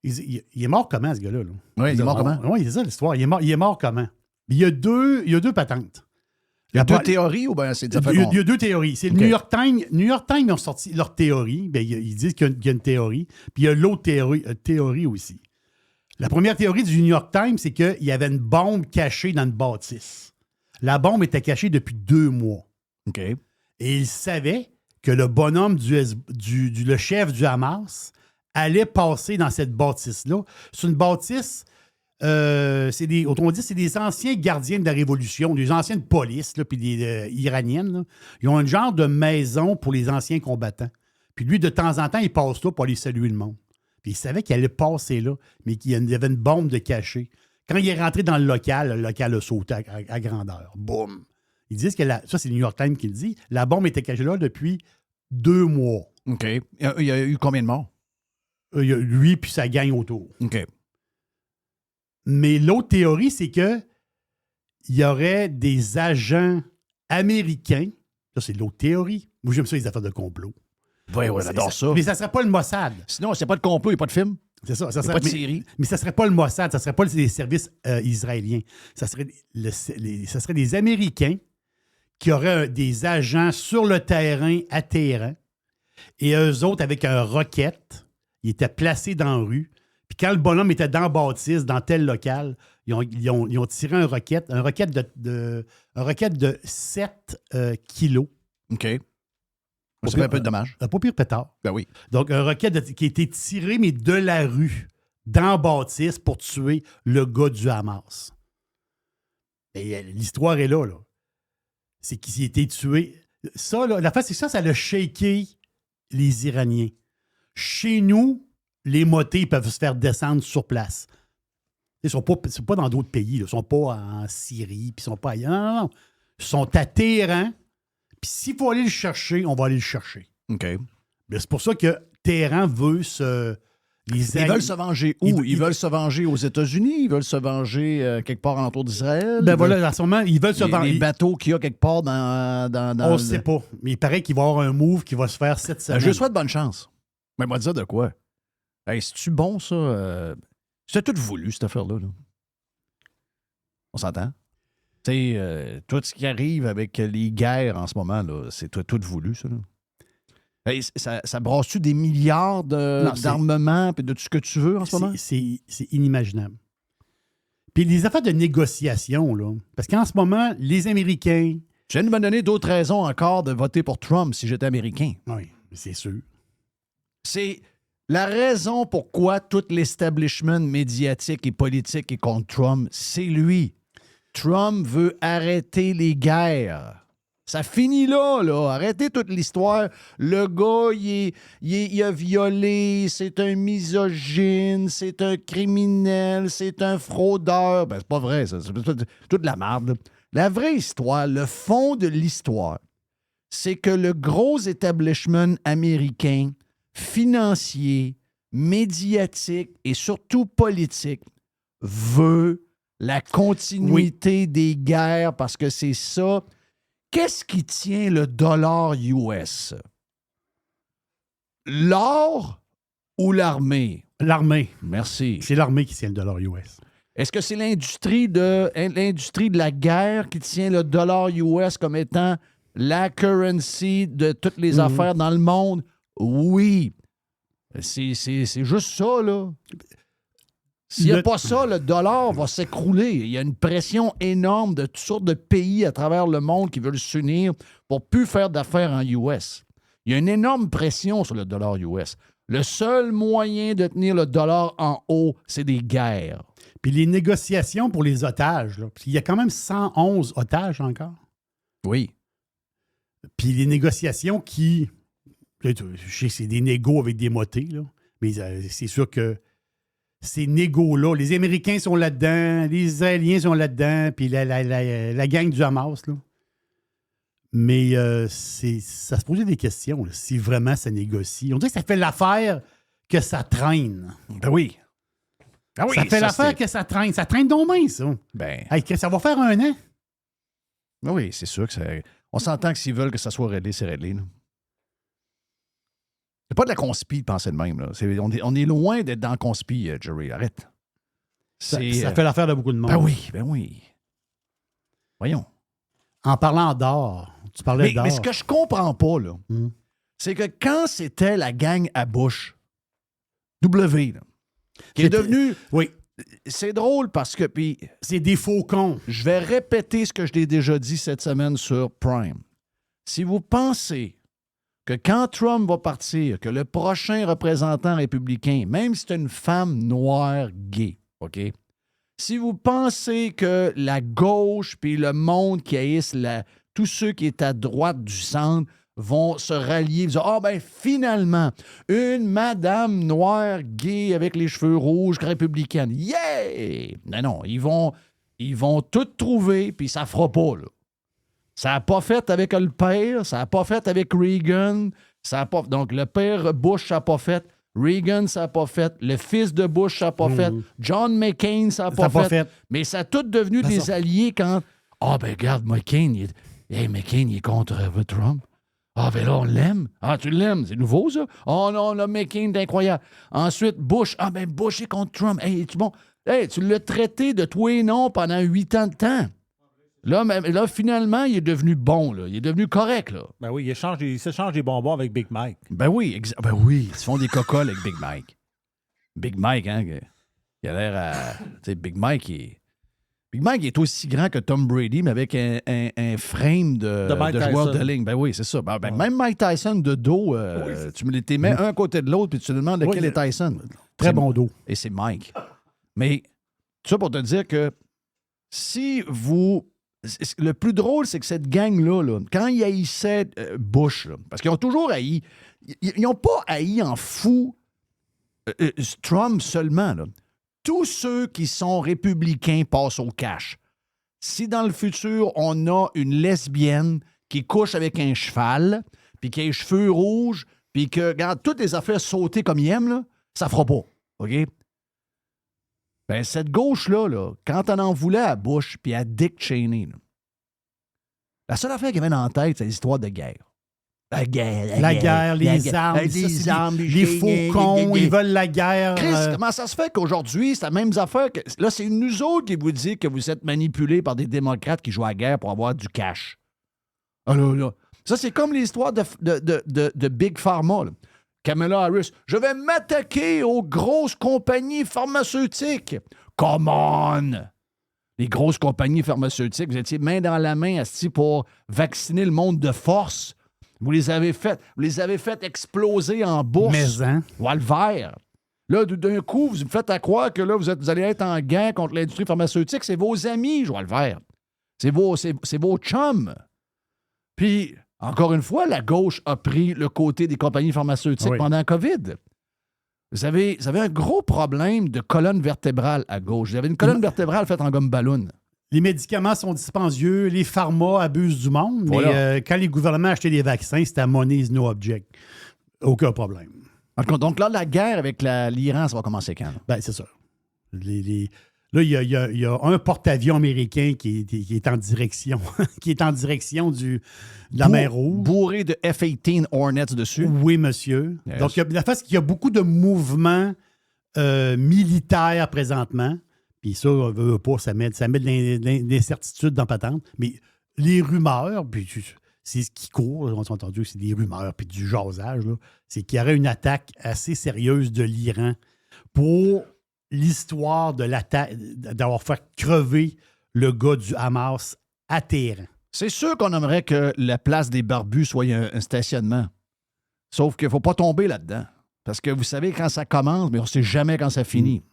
il est mort comment, ce gars-là? Là? Oui, il est mort comment? Oui, c'est ça l'histoire. Il est mort comment? Il y a deux patentes. Il y a 2 théories ou bien c'est différent? Il y a 2 théories. C'est okay. le New York Times. New York Times, ils ont sorti leur théorie. Bien, ils disent qu'il y a une théorie. Puis il y a l'autre théorie aussi. La première théorie du New York Times, c'est qu'il y avait une bombe cachée dans une bâtisse. La bombe était cachée depuis 2 mois. OK. Et ils savaient que le bonhomme le chef du Hamas allait passer dans cette bâtisse-là. C'est une bâtisse... autrement dit, c'est des anciens gardiens de la Révolution, des anciennes polices, puis des iraniennes. Là. Ils ont un genre de maison pour les anciens combattants. Puis lui, de temps en temps, il passe là pour aller saluer le monde. Puis il savait qu'il allait passer là, mais qu'il y avait une bombe de cachet. Quand il est rentré dans le local a sauté à grandeur. Boum! Ils disent que ça, c'est le New York Times qui le dit, la bombe était cachée là depuis 2 mois. OK. Il y a eu combien de morts? Lui puis sa gang autour. OK. Mais l'autre théorie, c'est que il y aurait des agents américains. Ça, c'est l'autre théorie. Moi, j'aime ça, les affaires de complot. Oui, j'adore ça. Mais ça serait pas le Mossad. Sinon, c'est pas de complot, il n'y a pas de film. C'est ça. Il n'y a pas de série. Mais ça serait pas le Mossad, ça serait pas les services israéliens. Ça serait des Américains qui auraient des agents sur le terrain à Téhéran. Et eux autres, avec un roquette, ils étaient placés dans la rue. Puis quand le bonhomme était dans la bâtisse, dans tel local, ils ont tiré un roquette de 7 kilos. OK. Ça fait un peu de dommage. Pas pire pétard. Ben oui. Donc, un roquette qui a été tiré, mais de la rue, dans la bâtisse, pour tuer le gars du Hamas. Et l'histoire est là. C'est qu'il a été tué. Ça, là, la face, c'est ça l'a shaké les Iraniens. Chez nous, les motés peuvent se faire descendre sur place. Ils ne sont pas dans d'autres pays. Là. Ils ne sont pas en Syrie, puis ils ne sont pas ailleurs. Non. Ils sont à Téhéran. Puis s'il faut aller le chercher, on va aller le chercher. OK. Mais c'est pour ça que Téhéran veut se... Ils veulent se venger où? Ils veulent se venger aux États-Unis? Ils veulent se venger quelque part alentour d'Israël? Ben voilà, en ce moment, ils veulent se venger. Les bateaux qu'il y a quelque part dans on ne sait pas. Mais il paraît qu'il va y avoir un move qui va se faire cette semaine. Je lui souhaite bonne chance. Mais moi, dire de quoi? Hey, c'est-tu bon, ça? C'était tout voulu, cette affaire-là. Là. On s'entend? Tu sais, tout ce qui arrive avec les guerres en ce moment, là, c'est tout voulu, ça. Là. Hey, ça brasse-tu des milliards d'armements et de tout ce que tu veux en ce moment? C'est inimaginable. Puis les affaires de négociation, là, parce qu'en ce moment, les Américains... Je viens de me donner d'autres raisons encore de voter pour Trump si j'étais Américain. Oui, c'est sûr. C'est la raison pourquoi tout l'establishment médiatique et politique est contre Trump, c'est lui. Trump veut arrêter les guerres. Ça finit là. Arrêtez toute l'histoire. Le gars, il a violé, c'est un misogyne, c'est un criminel, c'est un fraudeur. Ben, c'est pas vrai, ça. C'est toute de la merde. Là. La vraie histoire, le fond de l'histoire, c'est que le gros établissement américain, financier, médiatique et surtout politique, veut la continuité des guerres parce que c'est ça. Qu'est-ce qui tient le dollar US? L'or ou l'armée? L'armée. Merci. C'est l'armée qui tient le dollar US. Est-ce que c'est l'industrie de la guerre qui tient le dollar US comme étant la currency de toutes les affaires dans le monde? Oui. C'est juste ça, là. S'il n'y a pas ça, le dollar va s'écrouler. Il y a une pression énorme de toutes sortes de pays à travers le monde qui veulent s'unir pour plus faire d'affaires en US. Il y a une énorme pression sur le dollar US. Le seul moyen de tenir le dollar en haut, c'est des guerres. Puis les négociations pour les otages, là, il y a quand même 111 otages encore. Oui. Puis les négociations qui... Je sais que c'est des négos avec des motés, là, mais c'est sûr que ces négos-là, les Américains sont là-dedans, les Israéliens sont là-dedans, puis la gang du Hamas, là. Mais ça se posait des questions, là, si vraiment ça négocie. On dirait que ça fait l'affaire que ça traîne. Ben oui. Ah oui, ça fait l'affaire que ça traîne. Ça traîne donc bien, ça. Ben. Hey, ça va faire 1 an. Ben oui, c'est sûr que ça... On s'entend que s'ils veulent que ça soit réglé, c'est réglé, là. C'est pas de la conspi de penser de même. Là. On est loin d'être dans la conspi, Jerry. Arrête. Ça fait l'affaire de beaucoup de monde. Ben oui. Voyons. En parlant d'or, tu parlais d'or. Mais ce que je comprends pas, là, c'est que quand c'était la gang à Bush, W, là, qui est devenu... Oui. C'est drôle parce que... Puis, c'est des faucons. Je vais répéter ce que je l'ai déjà dit cette semaine sur Prime. Si vous pensez que quand Trump va partir, que le prochain représentant républicain, même si c'est une femme noire gay, OK? Si vous pensez que la gauche puis le monde qui haïssent tous ceux qui est à droite du centre vont se rallier, dire ben finalement, une madame noire gay avec les cheveux rouges républicaine. Yeah! Non, ils vont tout trouver puis ça fera pas, là. Ça n'a pas fait avec le père, ça n'a pas fait avec Reagan, donc le père Bush, ça n'a pas fait. Reagan, ça n'a pas fait. Le fils de Bush, ça n'a pas fait. John McCain, ça n'a pas, fait. Mais ça a tout devenu des alliés quand... Ah, ben regarde, McCain, McCain, il est contre Trump. Ah, ben là, on l'aime. Ah, tu l'aimes. C'est nouveau, ça? Oh non, le McCain, c'est incroyable. Ensuite, Bush. Ah, ben Bush est contre Trump. Hey, es-tu bon? Hey, tu l'as traité de toi et non pendant 8 ans de temps. Là, finalement, il est devenu bon, là. Il est devenu correct, là. Ben oui, il s'échange des bonbons avec Big Mike. Ben oui, ils se font des cocoles avec Big Mike. Big Mike, hein, il a l'air à... Tu sais, Big Mike est aussi grand que Tom Brady, mais avec un frame de joueur de ligne. Ben oui, c'est ça. Même Mike Tyson de dos, tu me les mets un côté de l'autre, puis tu te demandes lequel est Tyson. Très bon dos. Et c'est Mike. Mais tout ça pour te dire que si vous... Le plus drôle, c'est que cette gang-là, là, quand ils haïssaient Bush, là, parce qu'ils ont toujours haï, ils n'ont pas haï en fou Trump seulement. Là. Tous ceux qui sont républicains passent au cash. Si dans le futur, on a une lesbienne qui couche avec un cheval, puis qui a les cheveux rouges, puis que, regarde, toutes les affaires sautées comme ils aiment, là, ça fera pas. OK? Ben, cette gauche-là, là, quand on en voulait à Bush puis à Dick Cheney, là, la seule affaire qu'il y avait dans la tête, c'est l'histoire de guerre. La guerre, les armes, les faux cons, ils veulent la guerre. Chris, comment ça se fait qu'aujourd'hui, c'est la même affaire que... Là, c'est nous autres qui vous dit que vous êtes manipulés par des démocrates qui jouent à la guerre pour avoir du cash. Ah là. Ça, c'est comme l'histoire de Big Pharma, là. Kamala Harris, je vais m'attaquer aux grosses compagnies pharmaceutiques. Come on! Les grosses compagnies pharmaceutiques, vous étiez main dans la main assis pour vacciner le monde de force. Vous les avez fait exploser en bourse. Mais, hein? Ou à le vert. Là, d'un coup, vous me faites à croire que là, vous allez être en guerre contre l'industrie pharmaceutique. C'est vos amis, Joël Vert. C'est vos chums. Puis... Encore une fois, la gauche a pris le côté des compagnies pharmaceutiques pendant la COVID. Vous avez un gros problème de colonne vertébrale à gauche. Vous avez une colonne vertébrale faite en gomme ballon. Les médicaments sont dispendieux, les pharmas abusent du monde, mais quand les gouvernements achetaient des vaccins, c'était à money is no object. Aucun problème. Donc là, la guerre avec l'Iran, ça va commencer quand? Ben, c'est ça. Là, il y a un porte-avions américain qui est en direction, de la mer Rouge. Bourré de F-18 Hornets dessus. Oui, monsieur. Yes. Donc, la face, c'est qu'il y a beaucoup de mouvements militaires présentement. Puis ça, on veut pas, ça met de l'incertitude dans patente. Mais les rumeurs, puis c'est ce qui court, on s'est entendu, c'est des rumeurs, puis du jasage, là, c'est qu'il y aurait une attaque assez sérieuse de l'Iran pour... l'histoire de l'attaque, d'avoir fait crever le gars du Hamas à Téhéran. C'est sûr qu'on aimerait que la place des barbus soit un stationnement. Sauf qu'il ne faut pas tomber là-dedans. Parce que vous savez quand ça commence, mais on ne sait jamais quand ça finit.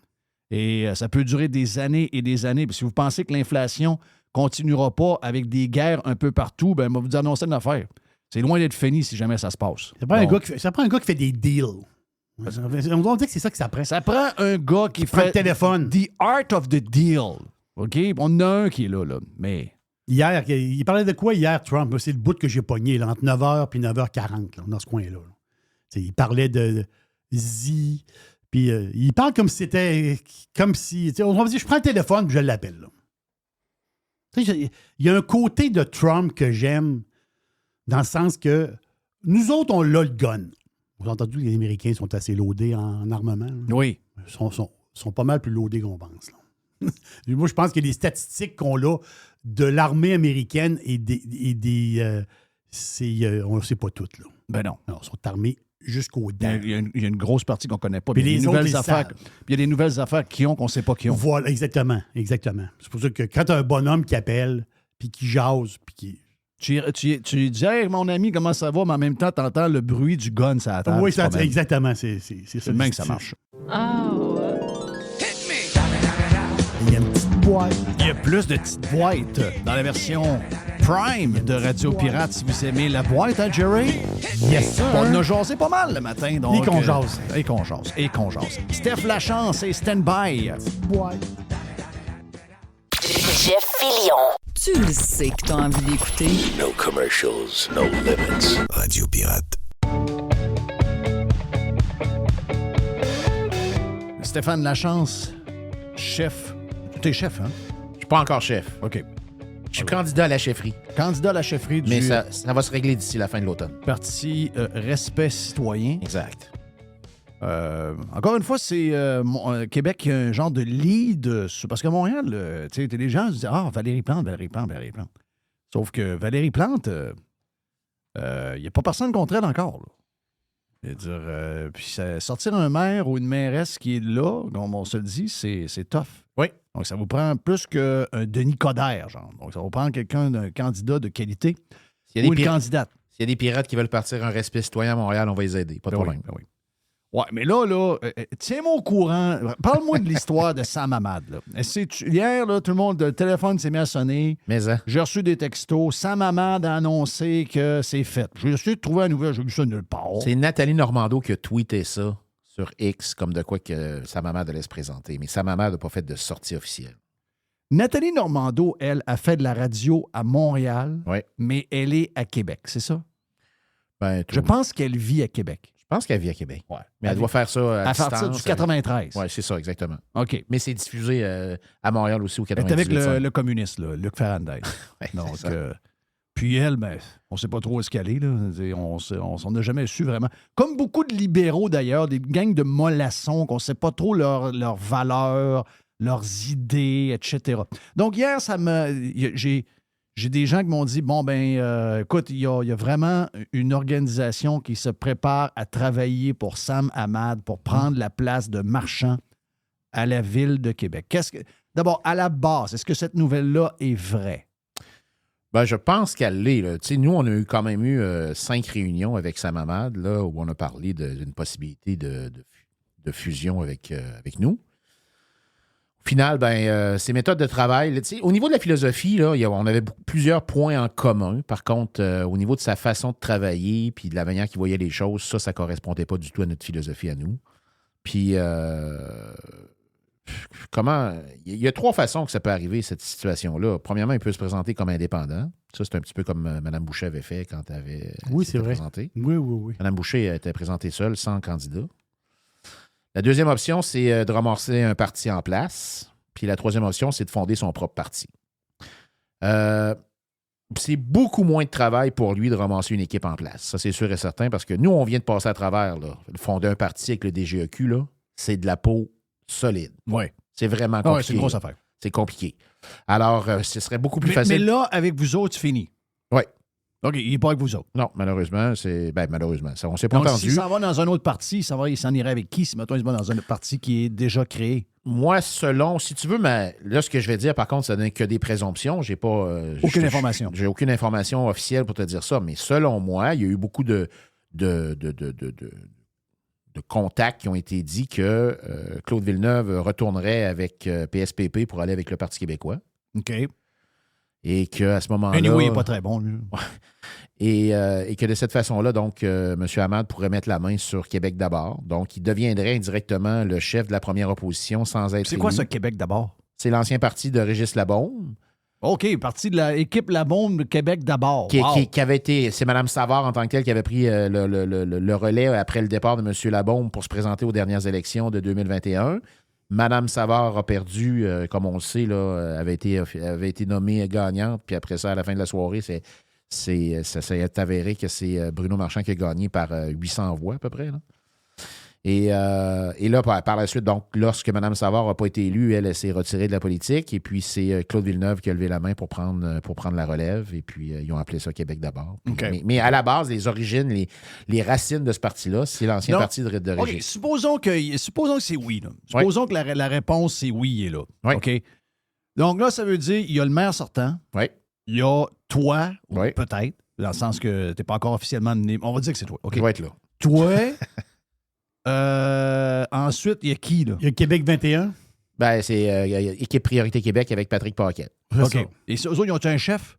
Et ça peut durer des années et des années. Puis si vous pensez que l'inflation ne continuera pas avec des guerres un peu partout, ben, on va vous annoncer une affaire. C'est loin d'être fini si jamais ça se passe. Ça prend un gars qui fait des deals. On doit dire que c'est ça que ça prend. Ça prend un gars qui fait le téléphone. The art of the deal. OK? On a un qui est là. Mais... Hier, il parlait de quoi hier, Trump? C'est le bout que j'ai pogné là, entre 9h et 9h40 là, dans ce coin-là. Il parlait de Z. Puis il parle comme si c'était... Comme si... On va dire, je prends le téléphone et je l'appelle. Il y a un côté de Trump que j'aime dans le sens que nous autres, on l'a le gun. Vous avez entendu que les Américains sont assez loadés en armement. Là. Oui. Ils sont pas mal plus loadés qu'on pense. Là. Moi, je pense que les statistiques qu'on a de l'armée américaine on ne sait pas toutes. Là. Ben non. Alors, ils sont armés jusqu'aux dents. Il y a une grosse partie qu'on ne connaît pas. Puis il y a des nouvelles affaires qui ont qu'on ne sait pas qui ont. Voilà, exactement. C'est pour ça que quand tu as un bonhomme qui appelle, puis qui jase, puis qui... Tu dis, hey, mon ami, comment ça va? Mais en même temps, tu entends le bruit du gun sur la table. Oui, exactement. C'est le même que ça marche. Oh. Il y a une petite boîte. Il y a plus de petites boîtes dans la version Prime de Radio Pirate, si vous aimez la boîte, hein, Jerry? Yes, sir. On a jasé pas mal le matin. Donc, et qu'on jase. Et qu'on jase. Steph Lachance et Stand By. Boîte. Jeff Fillion. Tu le sais que t'as envie d'écouter. No commercials, no limits. Radio Pirate. Stéphane Lachance, chef. T'es chef, hein? Je suis pas encore chef. OK. Je suis candidat à la chefferie. Candidat à la chefferie du Mais ça va se régler d'ici la fin de l'automne. Parti Respect citoyen. Exact. Encore une fois, c'est Québec un genre de lead. Parce que Montréal, tu sais, les gens se disent Valérie Plante. Sauf que Valérie Plante, il n'y a pas personne contre elle encore. Là. Je veux dire, puis sortir un maire ou une mairesse qui est là, comme on se le dit, c'est tough. Oui. Donc, ça vous prend plus qu'un Denis Coderre, genre. Donc, ça vous prend d'un candidat de qualité ou une candidate. S'il y a des pirates qui veulent partir un respect citoyen à Montréal, on va les aider. Pas de problème. Oui. Ouais, mais là, tiens-moi au courant. Parle-moi de l'histoire de Sam Hamad. Là. Hier, là, tout le monde, le téléphone s'est mis à sonner. Mais j'ai reçu des textos. Sam Hamad a annoncé que c'est fait. J'ai essayé de trouver un nouvel. J'ai vu ça nulle part. C'est Nathalie Normando qui a tweeté ça sur X, comme de quoi que Sam Hamad allait se présenter. Mais Sam Hamad n'a pas fait de sortie officielle. Nathalie Normando, elle, a fait de la radio à Montréal, oui. Mais elle est à Québec, c'est ça? Ben, je pense qu'elle vit à Québec. Je pense qu'elle vit à Québec. Ouais. Mais elle doit faire ça à partir du 93. Oui, c'est ça, exactement. OK. Mais c'est diffusé à Montréal aussi au 98. Elle est avec le communiste, là, Luc Ferrandez. Ouais, donc, puis elle, on ne sait pas trop où est-ce qu'elle est. Là. On s'en a jamais su vraiment. Comme beaucoup de libéraux, d'ailleurs, des gangs de mollassons, qu'on ne sait pas trop leurs valeurs, leurs idées, etc. Donc, hier, j'ai des gens qui m'ont dit, écoute, il y a vraiment une organisation qui se prépare à travailler pour Sam Hamad, pour prendre la place de marchand à la ville de Québec. D'abord, à la base, est-ce que cette nouvelle-là est vraie? Ben, je pense qu'elle l'est. Là. Nous, on a quand même eu 5 réunions avec Sam Hamad, là, où on a parlé d'une possibilité de fusion avec nous. Au final, ces méthodes de travail, au niveau de la philosophie, là, on avait plusieurs points en commun. Par contre, au niveau de sa façon de travailler puis de la manière qu'il voyait les choses, ça ne correspondait pas du tout à notre philosophie à nous. Puis, il y a 3 façons que ça peut arriver, cette situation-là. Premièrement, il peut se présenter comme indépendant. Ça, c'est un petit peu comme Mme Boucher avait fait quand elle avait c'est vrai. présenté. Oui. Mme Boucher était présentée seule, sans candidat. La deuxième option, c'est de ramasser un parti en place. Puis la troisième option, c'est de fonder son propre parti. C'est beaucoup moins de travail pour lui de ramasser une équipe en place. Ça, c'est sûr et certain, parce que nous, on vient de passer à travers. Là, fonder un parti avec le DGEQ, là, c'est de la peau solide. Oui. C'est vraiment compliqué. C'est une grosse affaire. C'est compliqué. Alors, ce serait beaucoup plus facile. Mais là, avec vous autres, c'est fini. Oui. OK, il n'est pas avec vous autres. Non, malheureusement, malheureusement. On ne s'est pas donc, entendu. S'il s'en va dans un autre parti, il s'en irait avec qui? Si, mettons, il va dans un autre parti qui est déjà créé. Moi, si tu veux, là, ce que je vais dire, par contre, ça n'est que des présomptions. J'ai pas... aucune information. J'ai aucune information officielle pour te dire ça, mais selon moi, il y a eu beaucoup de contacts qui ont été dit que Claude Villeneuve retournerait avec PSPP pour aller avec le Parti québécois. OK. Et qu'à ce moment-là... Anyway, il n'est pas très bon, lui. Et que de cette façon-là, donc, M. Hamad pourrait mettre la main sur Québec d'abord. Donc, il deviendrait indirectement le chef de la première opposition sans être C'est quoi ça, Québec d'abord? C'est l'ancien parti de Régis Labaume. OK, parti de l'équipe Labaume de Québec d'abord. Qui avait été... C'est Mme Savard en tant que telle qui avait pris le relais après le départ de M. Labaume pour se présenter aux dernières élections de 2021. Mme Savard a perdu, comme on le sait, là, avait été nommée gagnante. Puis après ça, à la fin de la soirée, ça s'est avéré que c'est Bruno Marchand qui a gagné par 800 voix à peu près. Là. Et là, par la suite, donc, lorsque Mme Savard n'a pas été élue, elle s'est retirée de la politique. Et puis, c'est Claude Villeneuve qui a levé la main pour prendre la relève. Et puis, ils ont appelé ça Québec d'abord. Okay. Mais à la base, les origines, les racines de ce parti-là, c'est l'ancien parti de Régis. OK, supposons que c'est oui. Là. Supposons que la réponse, c'est oui, il est là. Oui. OK? Donc là, ça veut dire il y a le maire sortant. Oui. Il y a toi, peut-être, dans le sens que tu n'es pas encore officiellement nommé. On va dire que c'est toi. OK. Tu vas être là. Toi... ensuite, il y a qui, là? Il y a Québec 21. C'est Équipe Priorité Québec avec Patrick Paquette. OK. Et eux autres, ils ont un chef?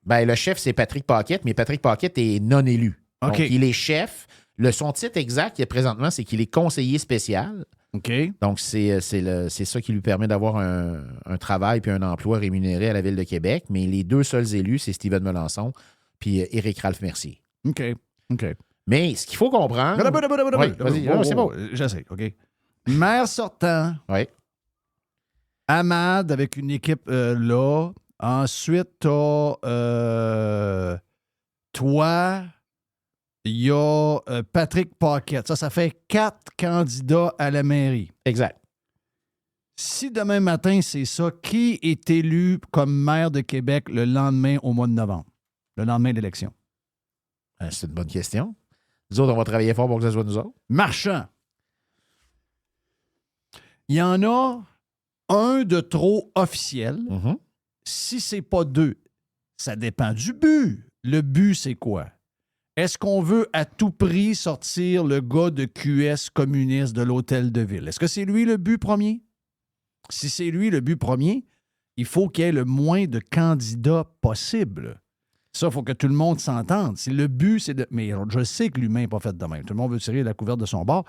Le chef, c'est Patrick Paquette, mais Patrick Paquette est non élu. OK. Donc, il est chef. Son titre exact, présentement, c'est qu'il est conseiller spécial. OK. Donc, c'est ça qui lui permet d'avoir un travail puis un emploi rémunéré à la Ville de Québec. Mais les 2 seuls élus, c'est Steven Melançon puis Éric Ralph Mercier. OK. Mais ce qu'il faut comprendre... Vas-y, c'est bon. J'essaie, OK. Maire sortant. Oui. Ahmad avec une équipe là. Ensuite, t'as toi. Il y a Patrick Paquette. Ça fait 4 candidats à la mairie. Exact. Si demain matin, c'est ça, qui est élu comme maire de Québec le lendemain au mois de novembre? Le lendemain de l'élection? C'est une bonne question. Nous autres, on va travailler fort pour que ce soit nous autres. Marchand. Il y en a un de trop officiel. Mm-hmm. Si c'est pas 2, ça dépend du but. Le but, c'est quoi? Est-ce qu'on veut à tout prix sortir le gars de QS communiste de l'hôtel de ville? Est-ce que c'est lui le but premier? Si c'est lui le but premier, il faut qu'il y ait le moins de candidats possible. Ça, il faut que tout le monde s'entende. Si le but, c'est de... Mais je sais que l'humain n'est pas fait de même. Tout le monde veut tirer la couverte de son bord.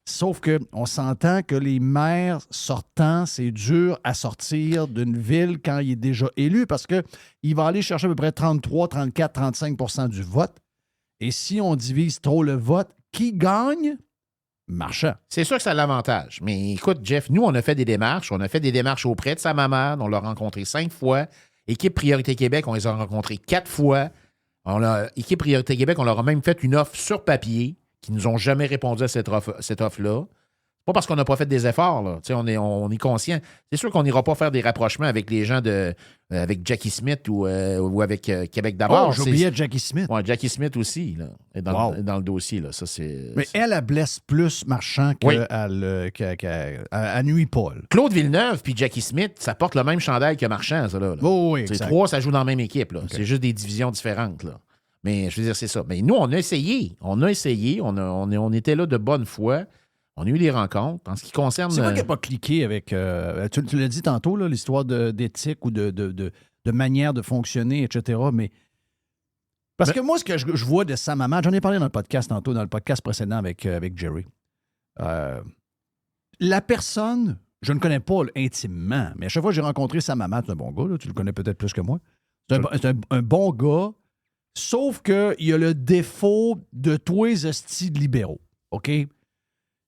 Sauf qu'on s'entend que les maires sortants, c'est dur à sortir d'une ville quand il est déjà élu parce qu'il va aller chercher à peu près 33, 34, 35 % du vote. Et si on divise trop le vote, qui gagne? Marchand. C'est sûr que ça a l'avantage. Mais écoute, Jeff, nous, on a fait des démarches. On a fait des démarches auprès de sa maman. On l'a rencontré 5 fois. Équipe Priorité Québec, on les a rencontrés 4 fois. Équipe Priorité Québec, on leur a même fait une offre sur papier qui nous ont jamais répondu à cette offre-là. Pas parce qu'on n'a pas fait des efforts, là. On est conscient. C'est sûr qu'on n'ira pas faire des rapprochements avec les gens avec Jackie Smith ou avec Québec d'abord. Oh, j'oubliais Jackie Smith. Oui, Jackie Smith aussi, là, est dans le dossier. Là. Ça, mais elle blesse plus Marchand qu'elle nuit Paul. Claude Villeneuve puis Jackie Smith, ça porte le même chandail que Marchand, ça. Là. Oh, oui, c'est 3, ça joue dans la même équipe. Là. Okay. C'est juste des divisions différentes. Là. Mais je veux dire, c'est ça. Mais nous, on a essayé. On était là de bonne foi. On a eu des rencontres. En ce qui concerne... C'est vrai qu'il n'a pas cliqué avec... tu l'as dit tantôt, là, l'histoire d'éthique ou de manière de fonctionner, etc. Mais... Parce que moi, ce que je vois de Sam Ahmad, j'en ai parlé dans le podcast tantôt, dans le podcast précédent avec Jerry. La personne, je ne connais pas intimement, mais à chaque fois que j'ai rencontré Sam Ahmad, c'est un bon gars, là, tu le connais peut-être plus que moi. C'est un bon gars, sauf qu'il y a le défaut de tous les hosties libéraux. OK?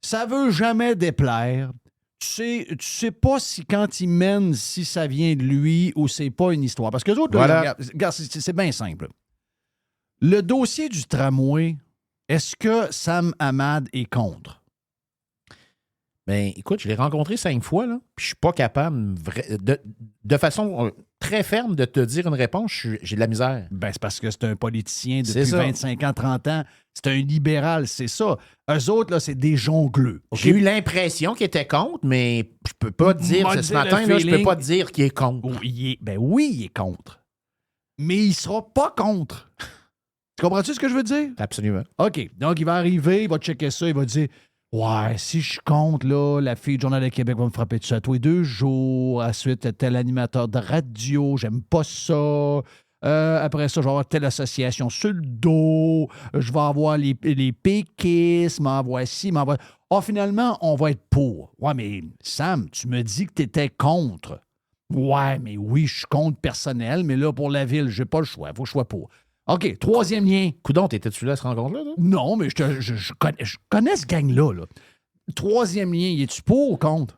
Ça veut jamais déplaire. Tu sais pas si quand il mène, si ça vient de lui ou c'est pas une histoire. Parce que les autres, voilà. regarde, c'est bien simple. Le dossier du tramway, est-ce que Sam Ahmad est contre? Bien, écoute, je l'ai rencontré 5 fois, là, puis je suis pas capable de façon très ferme de te dire une réponse. J'ai de la misère. Ben, c'est parce que c'est un politicien depuis 25 ans, 30 ans. C'est un libéral, c'est ça. Eux autres, là, c'est des jongleux. Okay? J'ai eu l'impression qu'il était contre, mais je peux pas te dire, ce matin, là, je peux pas te dire qu'il est contre. Oui, il est contre. Mais il sera pas contre. Tu comprends-tu ce que je veux dire? Absolument. OK. Donc, il va arriver, il va checker ça, il va dire... Ouais, si je compte, là, la fille du Journal de Québec va me frapper dessus à tous les 2 jours. Ensuite, tel animateur de radio, j'aime pas ça. Après ça, je vais avoir telle association sur le dos. Je vais avoir les péquistes, m'envoie ci, m'envoie... Ah, finalement, on va être pour. Ouais, mais Sam, tu me dis que tu étais contre. Ouais, mais oui, je suis contre personnel, mais là, pour la ville, j'ai pas le choix. Il faut que je sois pour. OK, 3e lien. Coudon, t'étais-tu là à cette rencontre-là? Toi? Non, mais je connais ce gang-là. Là. 3e lien, y es-tu pour ou contre?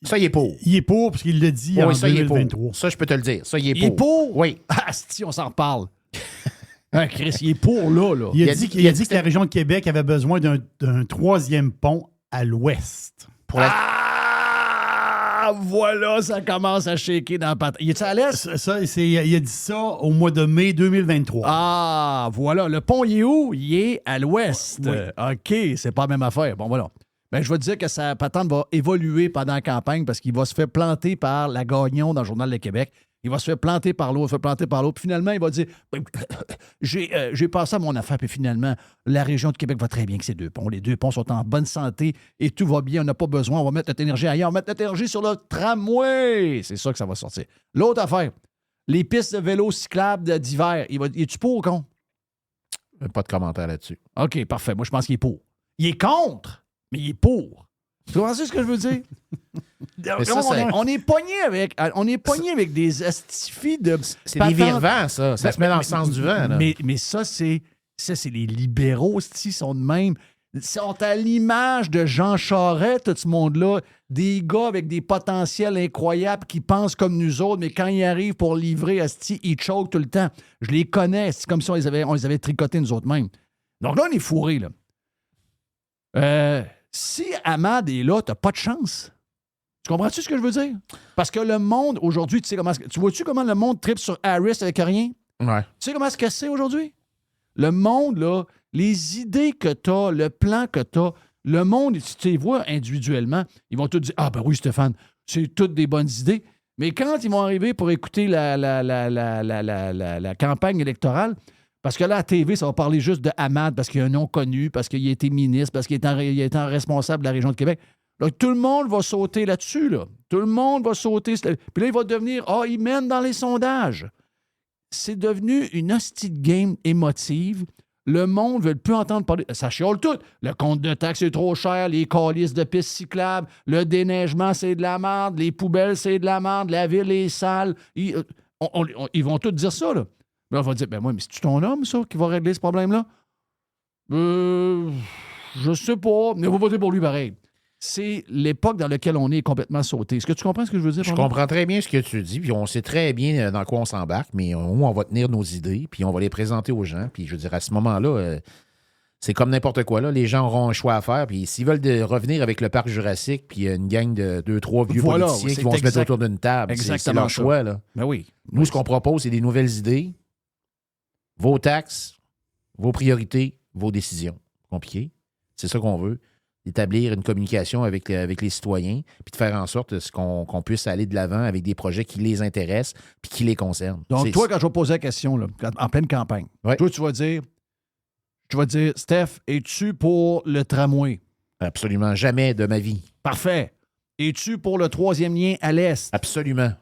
Ça, il est pour. Il est pour, parce qu'il l'a dit en 2023. Ça, je peux te le dire. Ça, il est pour. Il est pour? Oui. Ah, si, on s'en reparle. Chris, il est pour là. Il a dit que la région de Québec avait besoin d'un 3e pont à l'ouest. Voilà, ça commence à shaker dans la patte. Il est à l'est? Il a dit ça au mois de mai 2023. Ah, voilà. Le pont, il est où? Il est à l'ouest. Oui. OK, c'est pas la même affaire. Bon, voilà. Ben, je vais te dire que sa patente va évoluer pendant la campagne parce qu'il va se faire planter par la Gagnon dans le Journal de Québec. Il va se faire planter par l'autre, Puis finalement, il va dire j'ai passé à mon affaire, puis finalement, la région de Québec va très bien avec ces 2 ponts. Les 2 ponts sont en bonne santé et tout va bien. On n'a pas besoin. On va mettre notre énergie ailleurs. On va mettre notre énergie sur le tramway. C'est ça que ça va sortir. L'autre affaire, les pistes de vélo cyclables d'hiver. Es-tu pour ou contre? Pas de commentaire là-dessus. OK, parfait. Moi, je pense qu'il est pour. Il est contre, mais il est pour. Tu comprends ce que je veux dire? On est pogné avec des astifies de... C'est des vire-vents, ça. Ça se met dans le sens du vent. Là. Mais ça, c'est les libéraux, ils sont de même. Ils sont à l'image de Jean Charest, tout ce monde-là. Des gars avec des potentiels incroyables qui pensent comme nous autres, mais quand ils arrivent pour livrer, asti, ils choquent tout le temps. Je les connais. C'est comme si on les avait tricotés nous autres mêmes. Donc là, on est fourrés, là. Si Ahmad est là, t'as pas de chance. Tu comprends-tu ce que je veux dire? Parce que le monde, aujourd'hui, tu vois-tu comment le monde tripe sur Harris avec rien? Ouais. Tu sais comment c'est aujourd'hui? Le monde, là, les idées que t'as, le plan que t'as, le monde, tu les vois individuellement, ils vont tous dire « Ah ben oui, Stéphane, c'est toutes des bonnes idées. » Mais quand ils vont arriver pour écouter la campagne électorale, parce que là, à TV, ça va parler juste de Ahmad, parce qu'il y a un nom connu, parce qu'il a été ministre, parce qu'il est en responsable de la région de Québec. Donc, tout le monde va sauter là-dessus, là. Tout le monde va sauter. Puis là, il va devenir « Ah, il mène dans les sondages. » C'est devenu une hostie de game émotive. Le monde ne veut plus entendre parler. Ça chiale tout. Le compte de taxes est trop cher, les calices de pistes cyclables, le déneigement, c'est de la merde, les poubelles, c'est de la merde, la ville est sale. Ils vont tous dire ça, là. Mais on va dire, ben moi, mais c'est-tu ton homme, ça, qui va régler ce problème-là? Je sais pas, mais on va voter pour lui pareil. C'est l'époque dans laquelle on est complètement sauté. Est-ce que tu comprends ce que je veux dire? Je comprends très bien ce que tu dis, puis on sait très bien dans quoi on s'embarque, mais on va tenir nos idées, puis on va les présenter aux gens, puis je veux dire, à ce moment-là, c'est comme n'importe quoi, là. Les gens auront un choix à faire, puis s'ils veulent revenir avec le parc jurassique, puis une gang de 2-3 vieux politiciens qui vont se mettre autour d'une table, c'est leur choix, là. Ben oui. Nous, ce qu'on propose, c'est des nouvelles idées, vos taxes, vos priorités, vos décisions. Compliqué. C'est ça qu'on veut. D'établir une communication avec les citoyens, puis de faire en sorte qu'on puisse aller de l'avant avec des projets qui les intéressent puis qui les concernent. Donc, toi, quand je vais poser la question, là, en pleine campagne, toi, tu vas dire, Steph, es-tu pour le tramway? Absolument jamais de ma vie. Parfait. Es-tu pour le 3e lien à l'Est? Absolument.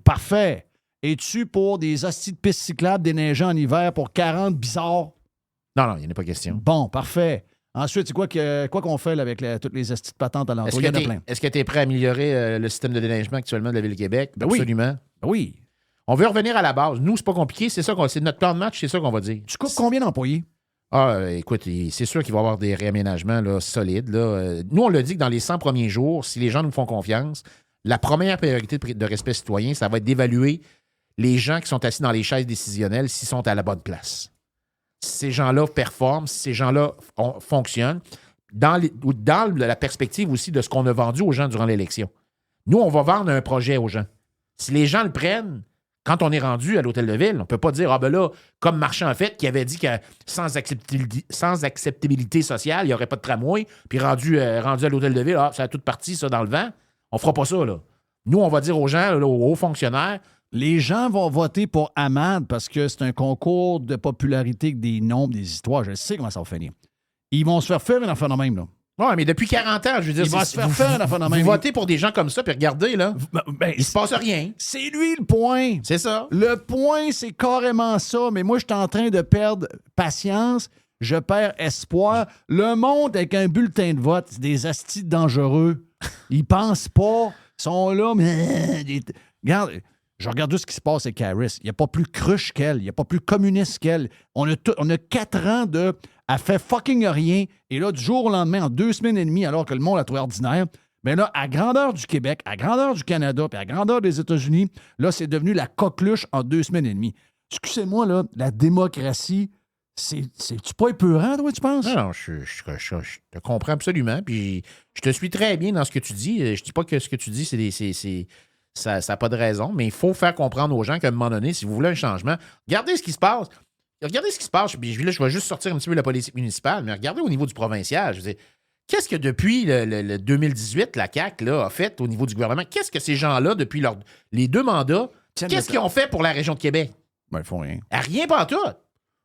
Parfait. Es-tu pour des hosties de pistes cyclables déneigeant en hiver pour 40 bizarres? Non, il n'y en a pas question. Bon, parfait. Ensuite, c'est quoi qu'on fait là, avec toutes les hosties de patentes à l'entour? Il y en a plein. Est-ce que tu es prêt à améliorer le système de déneigement actuellement de la Ville de Québec? Ben absolument. Oui. On veut revenir à la base. Nous, c'est pas compliqué. C'est notre plan de match, c'est ça qu'on va dire. Tu coupes combien d'employés? Écoute, c'est sûr qu'il va y avoir des réaménagements là, solides. Là. Nous, on l'a dit que dans les 100 premiers jours, si les gens nous font confiance, la première priorité de respect citoyen, ça va être d'évaluer les gens qui sont assis dans les chaises décisionnelles s'ils sont à la bonne place. Si ces gens-là performent, si ces gens-là fonctionnent, dans la perspective aussi de ce qu'on a vendu aux gens durant l'élection. Nous, on va vendre un projet aux gens. Si les gens le prennent, quand on est rendu à l'Hôtel de Ville, on ne peut pas dire, comme Marchand en fait, qui avait dit que sans acceptabilité sociale, il n'y aurait pas de tramway, puis rendu à l'Hôtel de Ville, ça a toute partie, ça, dans le vent. On ne fera pas ça, là. Nous, on va dire aux gens, aux hauts fonctionnaires, les gens vont voter pour Ahmad parce que c'est un concours de popularité avec des nombres, des histoires. Je sais comment ça va finir. Ils vont se faire une affaire de même, là. Oui, mais depuis 40 ans, je veux dire... Ils vont se faire une affaire de même. Vous votez pour des gens comme ça, puis regardez, là, il se passe rien. C'est lui le point. C'est ça. Le point, c'est carrément ça. Mais moi, je suis en train de perdre patience. Je perds espoir. Le monde, avec un bulletin de vote, c'est des astis dangereux. Ils pensent pas. Ils sont là, mais... Regarde... Je regarde tout ce qui se passe avec Harris. Il n'y a pas plus cruche qu'elle. Il n'y a pas plus communiste qu'elle. On a 4 ans de... Elle fait fucking rien. Et là, du jour au lendemain, en 2 semaines et demie, alors que le monde a trouvé ordinaire, bien là, à grandeur du Québec, à grandeur du Canada, puis à grandeur des États-Unis, là, c'est devenu la coqueluche en 2 semaines et demie. Excusez-moi, là, la démocratie, c'est-tu pas épeurant, toi, tu penses? Non, je te comprends absolument. Puis je te suis très bien dans ce que tu dis. Je dis pas que ce que tu dis, ça n'a pas de raison, mais il faut faire comprendre aux gens qu'à un moment donné, si vous voulez un changement, regardez ce qui se passe. Regardez ce qui se passe. Puis là, je vais juste sortir un petit peu la politique municipale, mais regardez au niveau du provincial. Je veux dire, qu'est-ce que depuis le 2018, la CAQ là, a fait au niveau du gouvernement? Qu'est-ce que ces gens-là, depuis les 2 mandats, qu'est-ce qu'ils ont fait pour la région de Québec? Ben, ils font rien. Rien pas tout.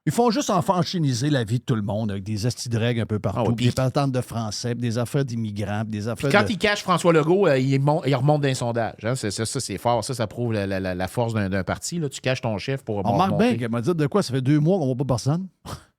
Ils font juste enchiniser la vie de tout le monde avec des estis de règles un peu partout, des patentes de français, des affaires d'immigrants, des affaires quand ils cachent François Legault, il remonte d'un sondage. Hein? C'est fort. Ça prouve la force d'un parti. Là. Tu caches ton chef pour remonter. On remarque bien qu'elle m'a dit de quoi? Ça fait 2 mois qu'on ne voit pas personne.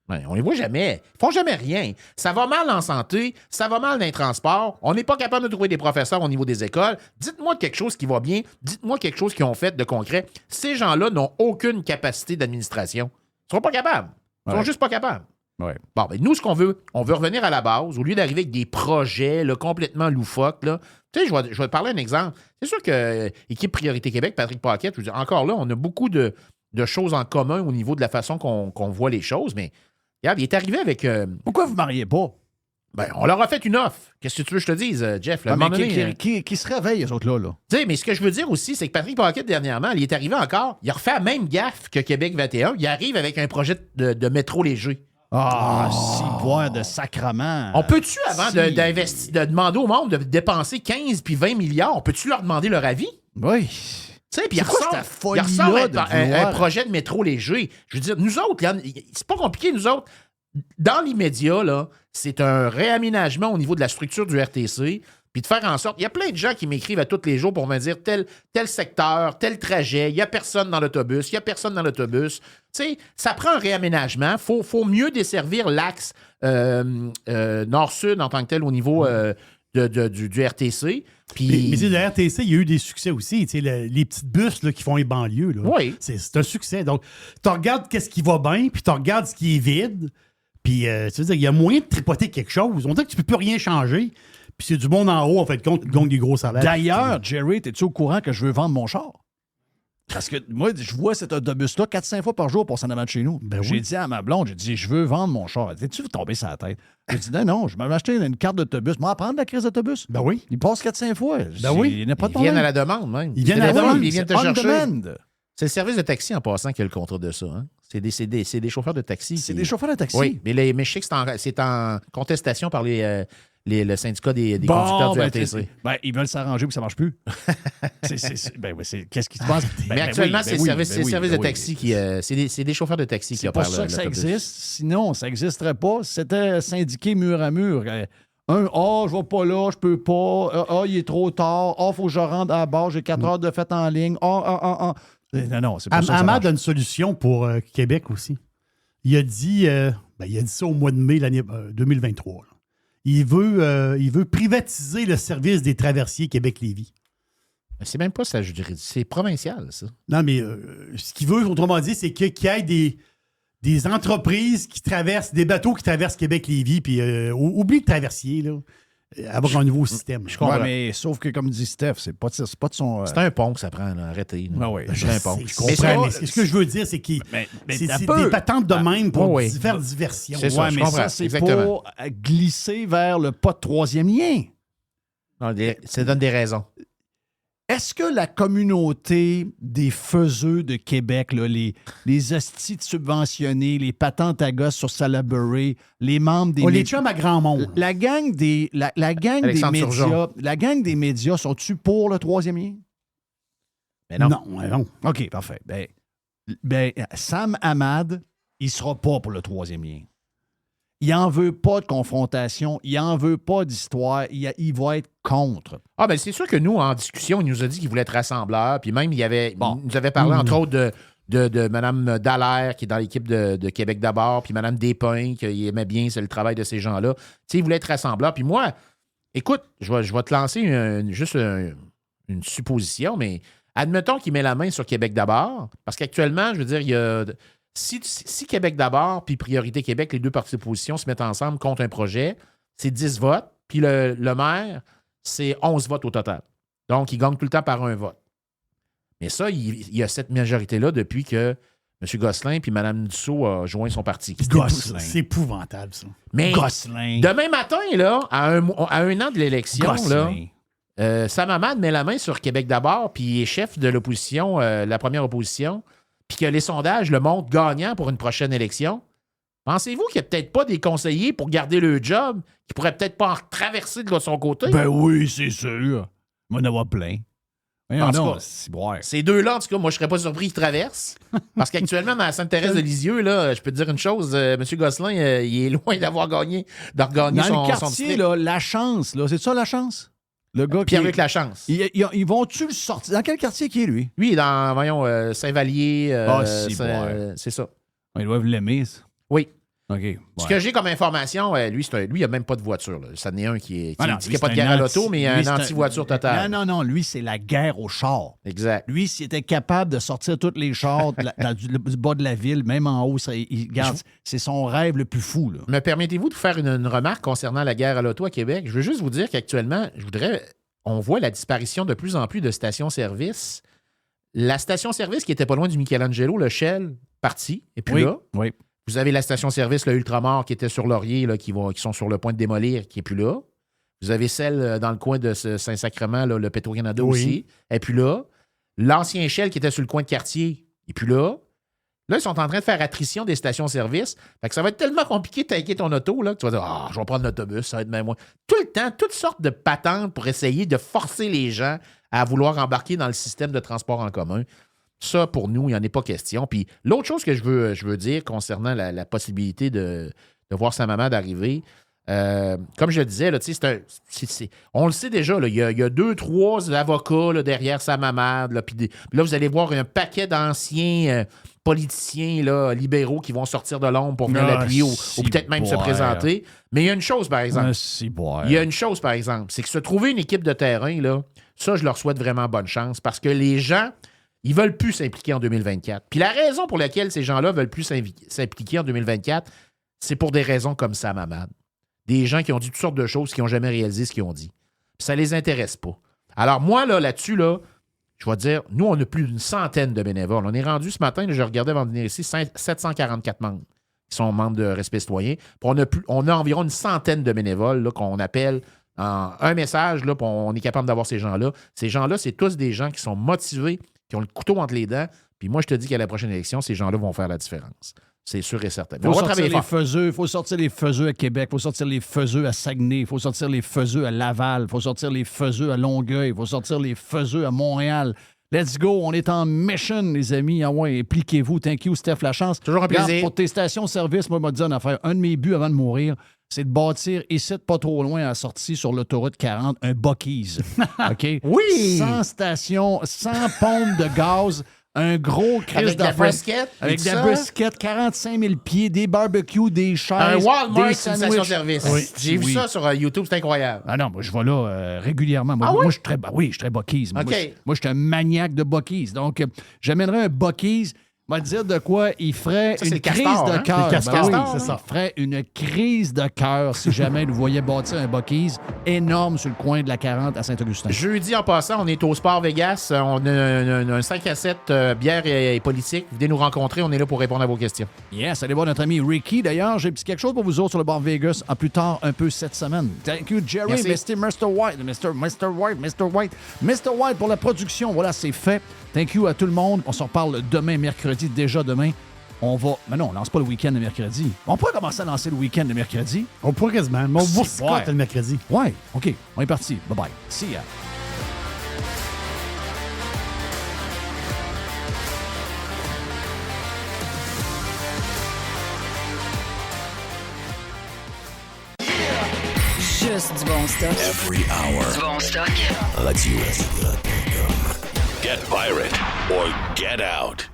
Ben, on les voit jamais. Ils font jamais rien. Ça va mal en santé, ça va mal dans les transports. On n'est pas capable de trouver des professeurs au niveau des écoles. Dites-moi quelque chose qui va bien. Dites-moi quelque chose qu'ils ont fait de concret. Ces gens-là n'ont aucune capacité d'administration. Ils ne seront pas capables. Ils sont juste pas capables. Ouais. Bon, ben, nous, ce qu'on veut, on veut revenir à la base, au lieu d'arriver avec des projets là, complètement loufoques. Là. Tu sais, je vais te parler un exemple. C'est sûr que équipe Priorité Québec, Patrick Paquette, je veux dire, encore là, on a beaucoup de choses en commun au niveau de la façon qu'on voit les choses, mais regarde, il est arrivé avec... Pourquoi vous ne mariez pas? Ben, on leur a fait une offre. Qu'est-ce que tu veux que je te dise, Jeff? Là, à un moment donné, qui se réveillent, les autres-là? Là? Tu sais, mais ce que je veux dire aussi, c'est que Patrick Paquette, dernièrement, il est arrivé encore, il a refait la même gaffe que Québec 21. Il arrive avec un projet de métro léger. Ciboire de sacrement. On peut-tu, avant de demander au monde de dépenser 15 puis 20 milliards, on peut-tu leur demander leur avis? Oui. Tu sais, puis il ressort un projet de métro léger. Je veux dire, nous autres, c'est pas compliqué, nous autres. Dans l'immédiat, là, c'est un réaménagement au niveau de la structure du RTC, puis de faire en sorte... Il y a plein de gens qui m'écrivent à tous les jours pour me dire tel secteur, tel trajet, il n'y a personne dans l'autobus, il n'y a personne dans l'autobus. Tu sais, ça prend un réaménagement. Faut mieux desservir l'axe nord-sud en tant que tel au niveau du RTC. Puis... Mais le RTC, il y a eu des succès aussi. Les petites bus là, qui font les banlieues. Là, oui. C'est un succès. Donc, tu regardes qu'est-ce qui va bien, puis tu regardes ce qui est vide. Puis, tu veux dire, il y a moyen de tripoter quelque chose. On dirait que tu ne peux plus rien changer. Puis c'est du monde en haut, en fait, compte, donc des gros salaires. D'ailleurs, Jerry, es-tu au courant que je veux vendre mon char? Parce que moi, je vois cet autobus-là 4-5 fois par jour pour s'en avant de chez nous. Ben oui. J'ai dit à ma blonde, j'ai dit, je veux vendre mon char. Elle dit, tu veux tomber sur la tête? J'ai dit, non, je m'avais acheté une carte d'autobus. Moi, à prendre la crise d'autobus. Ben oui. Il passe 4-5 fois. Ben oui. Il n'y a pas de Ils viennent problème. à la demande, même. Ils viennent à la demande. Ils viennent te chercher. Demande. C'est le service de taxi, en passant, qui a le contrat de ça. Hein? C'est des chauffeurs de taxi. C'est des chauffeurs de taxi. Oui, mais je sais que c'est en contestation par le syndicat des conducteurs du RTC. Ils veulent s'arranger pour que ça ne marche plus. Qu'est-ce qui se passe? Mais actuellement, c'est le service de taxi qui... c'est des chauffeurs de taxi qui opèrent. C'est pour ça que ça existe. Sinon, ça n'existerait pas. C'était syndiqué mur à mur. Je vais pas là, je peux pas. Il est trop tard. Il faut que je rentre à la barre, j'ai 4 heures de fête en ligne. Non, c'est pas ça. Ahmad a une solution pour Québec aussi. Il a dit ça au mois de mai l'année 2023. Là. Il veut privatiser le service des traversiers Québec-Lévis. C'est même pas ça, je dirais. C'est provincial, ça. Non, mais ce qu'il veut, autrement dit, c'est qu'il y ait des entreprises qui traversent, des bateaux qui traversent Québec-Lévis, puis oublie le traversier, là. Avoir un nouveau système. Je comprends. Ouais, mais sauf que, comme dit Steph, c'est pas de son... C'est un pont que ça prend, là. Arrêtez. Ah oui, je un pont. Je comprends, mais ce que je veux dire, c'est que c'est des patentes de même pour faire diversion. C'est ça, mais comprends. Ça, c'est exactement. pour glisser vers le pas de troisième lien. Non, ça donne des raisons. Est-ce que la communauté des faiseux de Québec, là, les hosties subventionnés, les patentes à gosses sur Salaberry, les membres des... les chums à grand monde. La gang des médias, sont-tu pour le troisième lien? Mais non. Non. OK, parfait. Ben, Sam Ahmad, il sera pas pour le troisième lien. Il n'en veut pas de confrontation, il n'en veut pas d'histoire, il va être contre. Ah, ben c'est sûr que nous, en discussion, il nous a dit qu'il voulait être rassembleur, puis même, il nous avait parlé, entre autres, de Mme Dallaire, qui est dans l'équipe de Québec d'abord, puis Mme Despins, qui aimait bien le travail de ces gens-là. Tu sais, il voulait être rassembleur. Puis moi, écoute, je vais te lancer une supposition, mais admettons qu'il met la main sur Québec d'abord, parce qu'actuellement, je veux dire, il y a... Si Québec d'abord puis Priorité Québec, les deux partis d'opposition se mettent ensemble contre un projet, c'est 10 votes, puis le maire, c'est 11 votes au total. Donc, il gagne tout le temps par un vote. Mais ça, il y a cette majorité-là depuis que M. Gosselin puis Mme Dussault a joint son parti. C'est épouvantable, ça. Mais Gosselin. Demain matin, là, à un an de l'élection, là, Sam Ahmad met la main sur Québec d'abord, puis il est chef de l'opposition, la première opposition, puis que les sondages le montrent gagnant pour une prochaine élection. Pensez-vous qu'il n'y a peut-être pas des conseillers pour garder le job qui pourraient peut-être pas en traverser de son côté? Ben oui, c'est sûr. Il va en avoir plein. Ces deux-là, en tout cas, moi, je ne serais pas surpris qu'ils traversent. Parce qu'actuellement, dans la Sainte-Thérèse de Lisieux, là, je peux te dire une chose, M. Gosselin, il est loin d'avoir gagné, de regagner dans son le quartier, district. là, La Chance, là, c'est ça, La Chance? Le gars Pierre-Luc Lachance. Ils vont-tu le sortir? Dans quel quartier qui est, lui? Lui, il est dans, Saint-Vallier. C'est ça. Ils doivent l'aimer, ça. Oui. OK. Ce que j'ai comme information, lui, il n'a même pas de voiture. Là. Ça n'est un qui n'a pas de guerre à l'auto, mais il a un anti-voiture total. Non. Lui, c'est la guerre aux chars. Exact. Lui, s'il était capable de sortir tous les chars du bas de la ville, même en haut, c'est son rêve le plus fou. Là. Me permettez-vous de faire une remarque concernant la guerre à l'auto à Québec? Je veux juste vous dire qu'actuellement, on voit la disparition de plus en plus de stations-service. La station-service qui était pas loin du Michelangelo, le Shell, parti, et puis là. Oui. Vous avez la station-service, le Ultramar, qui était sur Laurier, là, qui sont sur le point de démolir, qui n'est plus là. Vous avez celle dans le coin de Saint-Sacrement, là, le Petro-Canada aussi, et puis là. L'ancien Shell qui était sur le coin de Quartier, et puis là. Là, ils sont en train de faire attrition des stations-service. Fait que ça va être tellement compliqué de taquer ton auto là, que tu vas dire je vais prendre l'autobus, ça va être même moi. Tout le temps, toutes sortes de patentes pour essayer de forcer les gens à vouloir embarquer dans le système de transport en commun. Ça, pour nous, il n'y en est pas question. Puis l'autre chose que je veux dire concernant la possibilité de voir sa maman d'arriver, comme je le disais, là, on le sait déjà, il y a 2-3 avocats là, derrière sa maman. Là, puis là, vous allez voir un paquet d'anciens politiciens là, libéraux qui vont sortir de l'ombre pour venir l'appuyer ou peut-être même se présenter. Mais il y a une chose, par exemple. Il y a une chose, par exemple, c'est que se trouver une équipe de terrain, là, ça, je leur souhaite vraiment bonne chance parce que les gens, ils ne veulent plus s'impliquer en 2024. Puis la raison pour laquelle ces gens-là ne veulent plus s'impliquer en 2024, c'est pour des raisons comme ça, Mamad. Des gens qui ont dit toutes sortes de choses, qui n'ont jamais réalisé ce qu'ils ont dit. Puis ça ne les intéresse pas. Alors moi, là-dessus, je vais dire, nous, on a plus d'une centaine de bénévoles. On est rendu ce matin, je regardais avant de venir ici, 744 membres qui sont membres de Respect citoyen. Puis on a environ une centaine de bénévoles là, qu'on appelle en un message, là, puis on est capable d'avoir ces gens-là. Ces gens-là, c'est tous des gens qui sont motivés, qui ont le couteau entre les dents. Puis moi, je te dis qu'à la prochaine élection, ces gens-là vont faire la différence. C'est sûr et certain. Il faut sortir les faiseux à Québec, il faut sortir les faiseux à Saguenay, il faut sortir les faiseux à Laval, il faut sortir les faiseux à Longueuil, il faut sortir les faiseux à Montréal. Let's go, on est en mission, les amis. Ah ouais, impliquez-vous. Thank you, Steph Lachance. Toujours un plaisir. Pour tes stations-service, moi, je me dis en affaire. Un de mes buts avant de mourir, c'est de bâtir ici, pas trop loin, à la sortie sur l'autoroute 40, un Buc-ee's. OK? Oui! 100 stations, 100 pompes de gaz, un gros crise d'affaires. Avec de la brisket, 45 000 pieds, des barbecues, des chaises, un Walmart, des station-service. Oui. J'ai vu ça sur YouTube, c'est incroyable. Ah non, moi, je vais là régulièrement. Moi, je suis très, je suis très Buc-ee's. Moi, je suis un maniaque de Buc-ee's. Donc, j'amènerais un Buc-ee's. Va te dire de quoi il ferait une crise de cœur. C'est ça. Il ferait une crise de cœur si jamais nous voyait bâtir un Buc-ee's énorme sur le coin de la 40 à Saint-Augustin. Jeudi, en passant, on est au Sport Vegas. On a un 5 à 7 bière et politique. Venez nous rencontrer. On est là pour répondre à vos questions. Yes, allez voir notre ami Ricky. D'ailleurs, j'ai quelque chose pour vous autres sur le Bar Vegas plus tard un peu cette semaine. Thank you, Jerry, Mr. White pour la production. Voilà, c'est fait. Thank you à tout le monde. On s'en reparle demain, mercredi. Déjà demain, on va... Mais non, on lance pas le week-end de mercredi. On pourrait commencer à lancer le week-end de mercredi. On pourrait quasiment. Mais on va le mercredi. Ouais, OK. On est parti. Bye-bye. See ya. Juste du bon stock. Every hour. Du bon stock. Radio. Get pirate or get out.